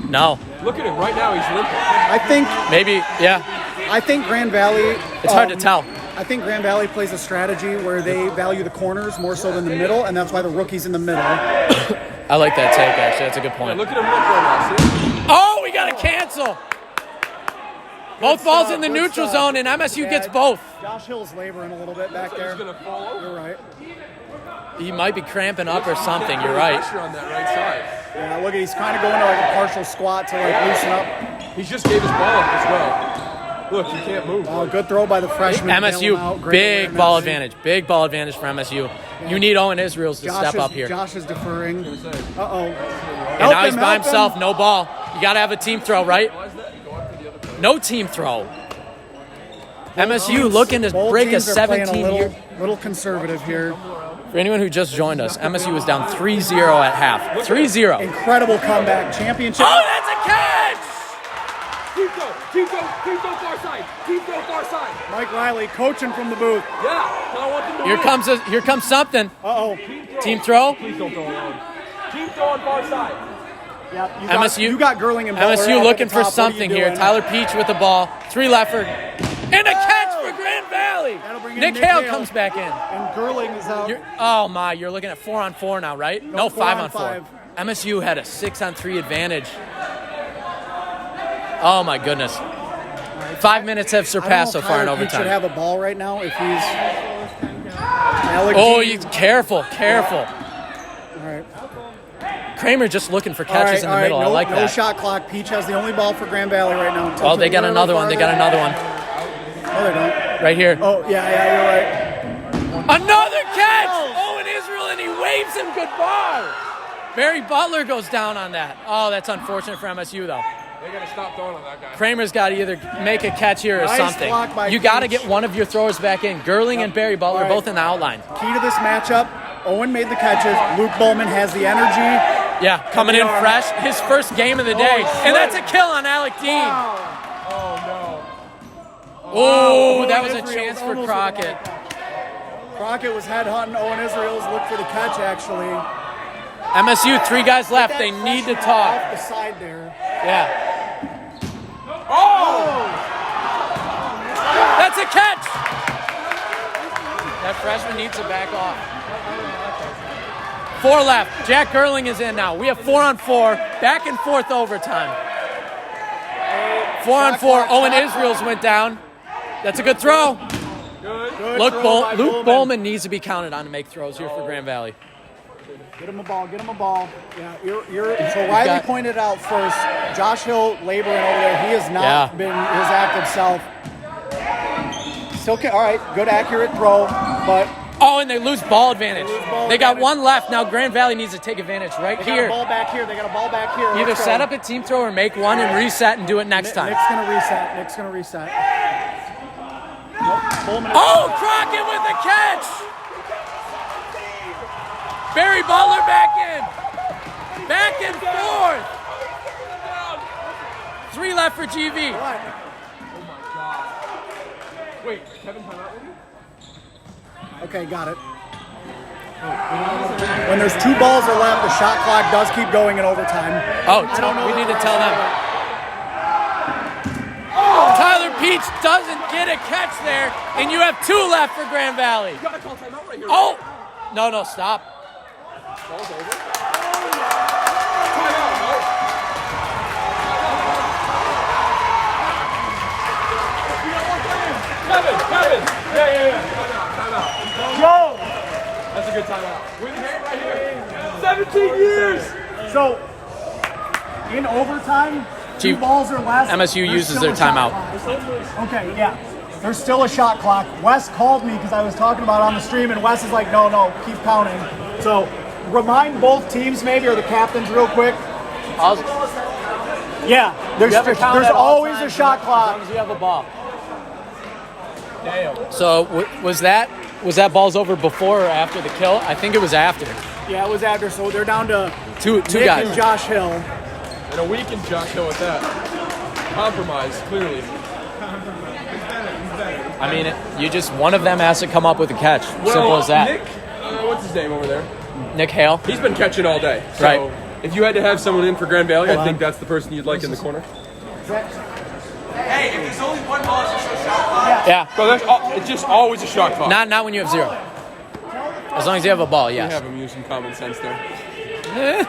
No, Look at him right now. He's limping. I think maybe, yeah. I think Grand Valley. It's hard to tell. I think Grand Valley plays a strategy where they value the corners more so than the middle, and that's why the rookie's in the middle. I like that take, actually. That's a good point. Look at him limp right now. See? Oh, we got to cancel. Both balls in the neutral zone, and MSU gets both. Josh Hill's laboring a little bit back He's there. gonna fall over. You're right. He might be cramping up or something. You're right. Pressure on that right side. Yeah, look, he's kind of going to like a partial squat to like loosen up. He just gave his ball up as well. Look, he can't move. Good throw by the freshman. MSU, big ball advantage. Big ball advantage for MSU. You need Owen Israels to step up here. Josh is deferring. Uh-oh. And now he's by himself, no ball. You got to have a team throw, right? No team throw. MSU looking to Both break a teams are playing 17-year. little conservative here. For anyone who just joined us, MSU was down 3-0 at half. 3-0. Incredible comeback. Championship. Oh, that's a catch! Team go far side. Team go far side. Mike Riley coaching from the booth. Yeah, I want them to Here comes something. Uh-oh. Team throw. Please don't throw alone. Team throw on far side. Yeah, you got Girling and Butler MSU up looking at the for top. something What are you here. doing? Tyler Peach with the ball. 3 leffer. And a catch for Grand Valley. That'll bring in Nick Nick Hale Hale. comes back in. And Girling is out. You're looking at 4-on-4 now, right? No, 4-on-5. 5-on-4. MSU had a 6-on-3 advantage. Oh my goodness. 5 minutes have surpassed so far in He should overtime. have a ball right now if he's. Alec Oh, G. he's careful. All right. Kramer just looking for catches in the middle. No, I like no that. shot clock. Peach has the only ball for Grand Valley right now. Oh, they got another one. They got another one. No, they don't. Right here. Oh, yeah, you're right. Another catch! Owen Israel, and he waves him goodbye. Barry Butler goes down on that. Oh, that's unfortunate for MSU, though. They gotta stop throwing on that guy. Kramer's got to either make a catch here or Nice something. block by You got to Peach. get one of your throwers back in. Girling and Barry Butler All right. both in the outline. Key to this matchup. Owen made the catches. Luke Bowman has the energy. Yeah, coming in are. fresh. His first game of the day. And that's a kill on Alec Dean. Oh, that was a Israel's chance for almost Crockett. Crockett was headhunting Owen Israel's. Looked for the catch, actually. MSU, 3 guys left. That They need to freshman talk. Off the side there. Yeah. Oh! That's a catch! That freshman needs to back off. 4 left. Jack Girling is in now. We have 4-on-4. Back and forth overtime. 4-on-4. Owen Israels went down. That's a good throw. Good Luke throw by Bowman needs to be counted on to make throws here for Grand Valley. Get him a ball. Get him a ball. Yeah, so Riley pointed out first. Josh Hill laboring over there. He has not been his active self. Still can. All right, good accurate throw, but Oh, and they lose ball advantage. They got advantage. 1 left. Now Grand Valley needs to take advantage right they got here. a ball back here. They got a ball back here. Either Let's set go. up a team throw or make one and reset and do it next time. Nick's gonna reset. Nope. Bowman is- Oh, Crockett with the catch! Barry Butler back in. Back and forth. 3 left for GV. What? Wait, Kevin time out with you? Okay, got it. When there's 2 balls are left, the shot clock does keep going in overtime. Oh, we need to tell them. Tyler Peach doesn't get a catch there, and you have 2 left for Grand Valley. You gotta call timeout right here. Oh! No, stop. Ball's over. Timeout, no. Kevin, Joe! That's a good timeout. Win the game right here. 17 years. So, in overtime, two Chief, balls or less. MSU there's uses still their a shot timeout. clock. Okay, yeah. There's still a shot clock. Wes called me because I was talking about it on the stream, and Wes is like, no, keep counting. So, remind both teams maybe, or the captains real quick. Yeah, there's always a shot clock. As long as you have a ball. Damn. So was that balls over before or after the kill? I think it was after. Yeah, it was after. So they're down to Two Nick guys. and Josh Hill. And a weakened Josh Hill at that. Compromise, clearly. I mean, one of them has to come up with a catch. Simple as that. Nick, what's his name over there? Nick Hale. He's been catching all day. So Right. if you had to have someone in for Grand Valley, I think that's the person you'd like in the corner. Hey, if there's only one ball, it's just a shot clock. Yeah. Bro, it's just always a shot clock. Not when you have zero. As long as you have a ball, You yes. have him use some common sense there.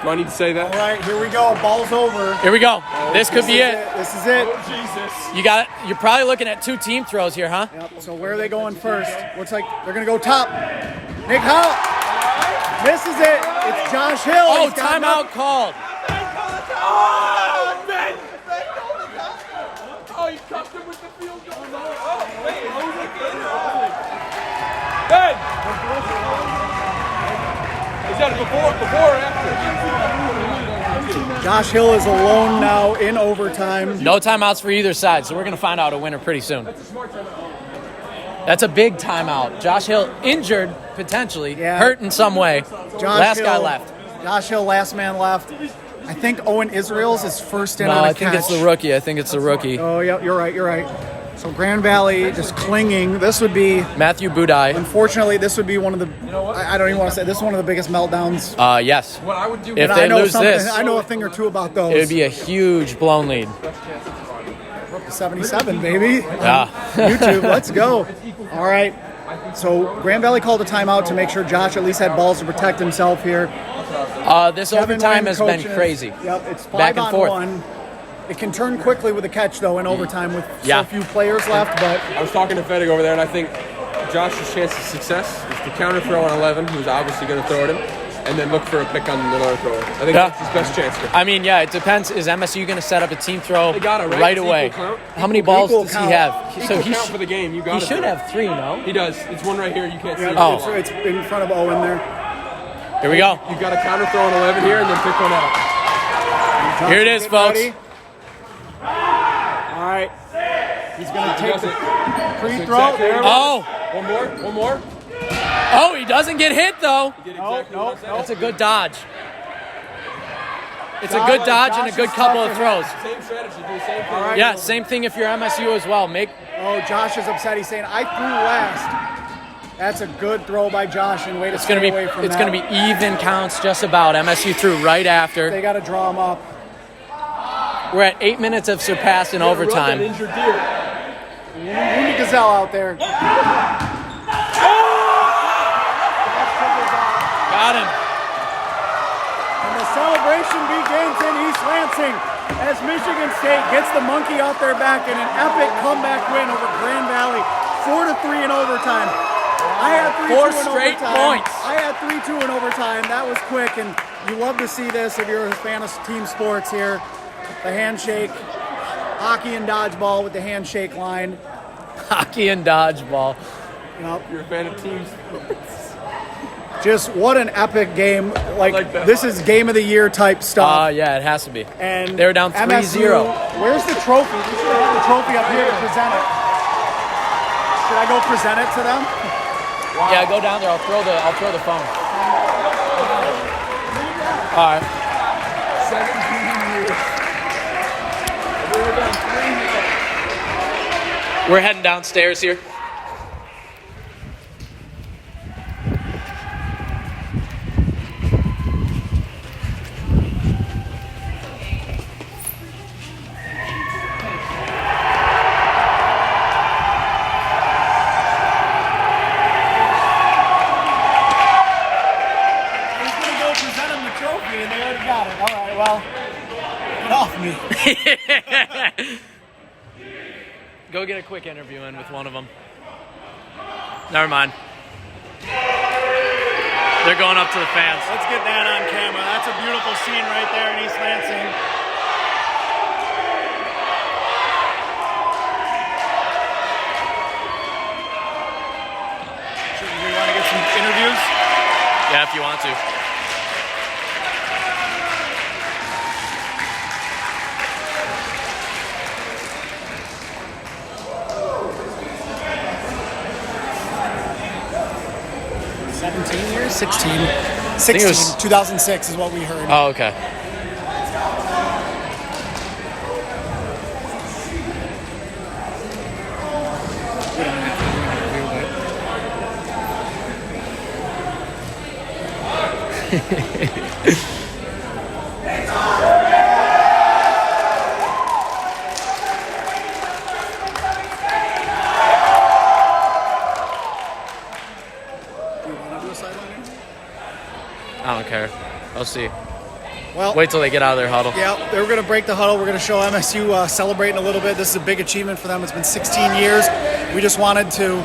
Do I need to say that? All right, here we go. Ball's over. Here we go. This could be it. This is it. Oh, Jesus. You got it. You're probably looking at 2 team throws here, huh? Yep. So where are they going first? Looks like they're going to go top. Nick Howell. This is it. It's Josh Hill. Oh, He's got timeout called. Oh, Ben! Oh, he cuffed him with the field goal. Oh, wait. Ben! Is that before or after? Josh Hill is alone now in overtime. No timeouts for either side, so we're going to find out a winner pretty soon. That's a big timeout. Josh Hill injured, potentially, Yeah. hurt in some way. Josh Last Hill, guy left. Josh Hill, last man left. I think Owen Israel's is first in No, on a I think it's catch. the rookie. Oh, yeah, you're right. So Grand Valley just clinging. This would be, Matthew Budai. unfortunately, this would be one of the, I don't even want to say, this is one of the biggest meltdowns. Yes. What I would do If And they I know lose something, this, I know a thing or two about those. it would be a huge blown lead. 77, baby. Yeah. YouTube, let's go. All right. So Grand Valley called a timeout to make sure Josh at least had balls to protect himself here. This Kevin overtime Wynn has been coaching it. crazy. Yep, it's Back and forth. 5-on-1. It can turn quickly with a catch, though, in overtime with Yeah. so few players left. But I was talking to Fedig over there, and I think Josh's chance of success is to counter throw on 11, who's obviously going to throw at him, and then look for a pick on another thrower. I think Yeah. that's his best chance here. I mean, yeah, it depends. Is MSU going to set up a team throw They got it, right? It's away? equal count. How many balls Equal does count. he have? Equal count for the game. You got He it. should have 3, no? He does. It's one right here. You can't see it. Oh. it's in front of Owen there. Here we go. You got a counter throw on 11 here, and then pick one out. Here it is, Get folks. ready. All right. He's going to He take does the it. free That's throw. exactly There. right. Oh, One more. oh, he doesn't get hit though. He did exactly what I said. That's a good dodge. It's a good dodge and a good couple of throws. Same strategy. Do the same thing. All right. Yeah, same thing if you're MSU as well. Oh, Josh is upset. He's saying, I threw last. That's a good throw by Josh, and way to It's stay gonna be away from that. gonna be even counts just about. MSU threw right after. They got to draw him up. We're at 8 minutes of surpass in Run that overtime. injured deer. Looney Gazelle out there. Got him. And the celebration begins in East Lansing as Michigan State gets the monkey off their back in an epic comeback win over Grand Valley, 4-3 in overtime. I had 3-2 4 in straight overtime. points. I had 3-2 in overtime. That was quick, and you love to see this if you're a fan of team sports here. The handshake, hockey and dodgeball with the handshake line. Hockey and dodgeball. Yep. You're a fan of teams. Just what an epic game. like that. This is game of the year type stuff. Yeah, it has to be. And They were down MSU, 3-0. Where's the trophy? We should have the trophy up here to present it. Should I go present it to them? Yeah, go down there. I'll throw the phone. All right. 17 years. We're heading downstairs here. He's going to go present them the trophy, and they already got it. All right, well, get off me. Go get a quick interview in with one of them. Never mind. They're going up to the fans. Let's get that on camera. That's a beautiful scene right there in East Lansing. We want to get some interviews? Yeah, if you want to. Years? 16. it 16. was- 2006 is what we heard. Oh, okay. I don't care. I'll see. Well, Wait till they get out of their huddle. yeah, they were going to break the huddle. We're going to show MSU celebrating a little bit. This is a big achievement for them. It's been 16 years. We just wanted to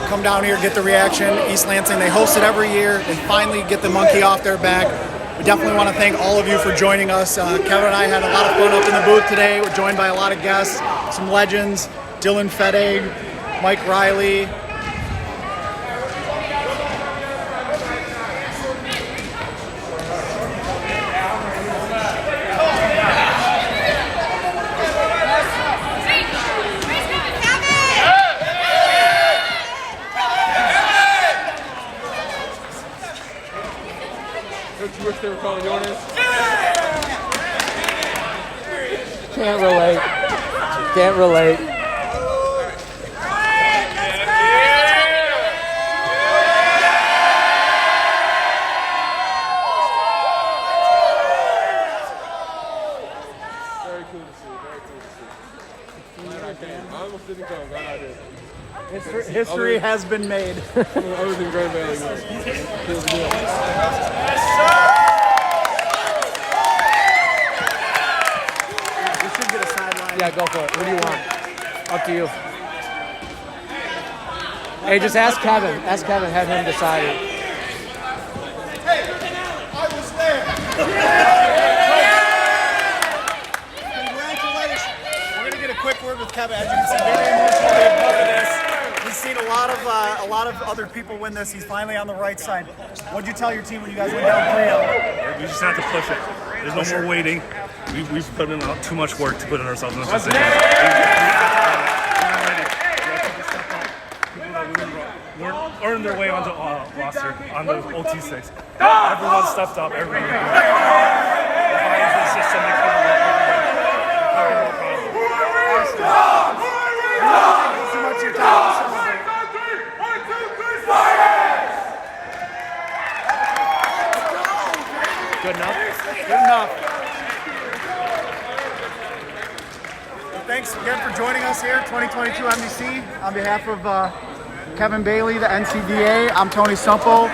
come down here, get the reaction. East Lansing, they host it every year. They finally get the monkey off their back. We definitely want to thank all of you for joining us. Kevin and I had a lot of fun up in the booth today. We're joined by a lot of guests, some legends, Dylan Fettig, Mike Riley. Don't you wish they were calling your name? Can't relate. Can't relate. Very cool to see. Very cool to see. Glad I came. I almost didn't come. Glad I did. History has been made. I was in Grand Valley. Feels good. We should get a sideline. Yeah, go for it. What do you want? Up to you. Hey, just ask Kevin. Ask Kevin. Have him decide it. Congratulations. We're going to get a quick word with Kevin. As you can see, very emotionally a part of this. He's seen a lot of other people win this. He's finally on the right side. What'd you tell your team when you guys went down 3-0? We just have to push it. There's no more waiting. We've put in too much work to put ourselves in this position. We're earning their way onto roster on the OT6. Everyone stepped up. Everyone. The buy-in to the system. They covered it. So much your time to celebrate. Good enough? Good enough. Well, thanks again for joining us here, 2022 MDC. On behalf of Kevin Bailey, the NCDA, I'm Tony Stumpo.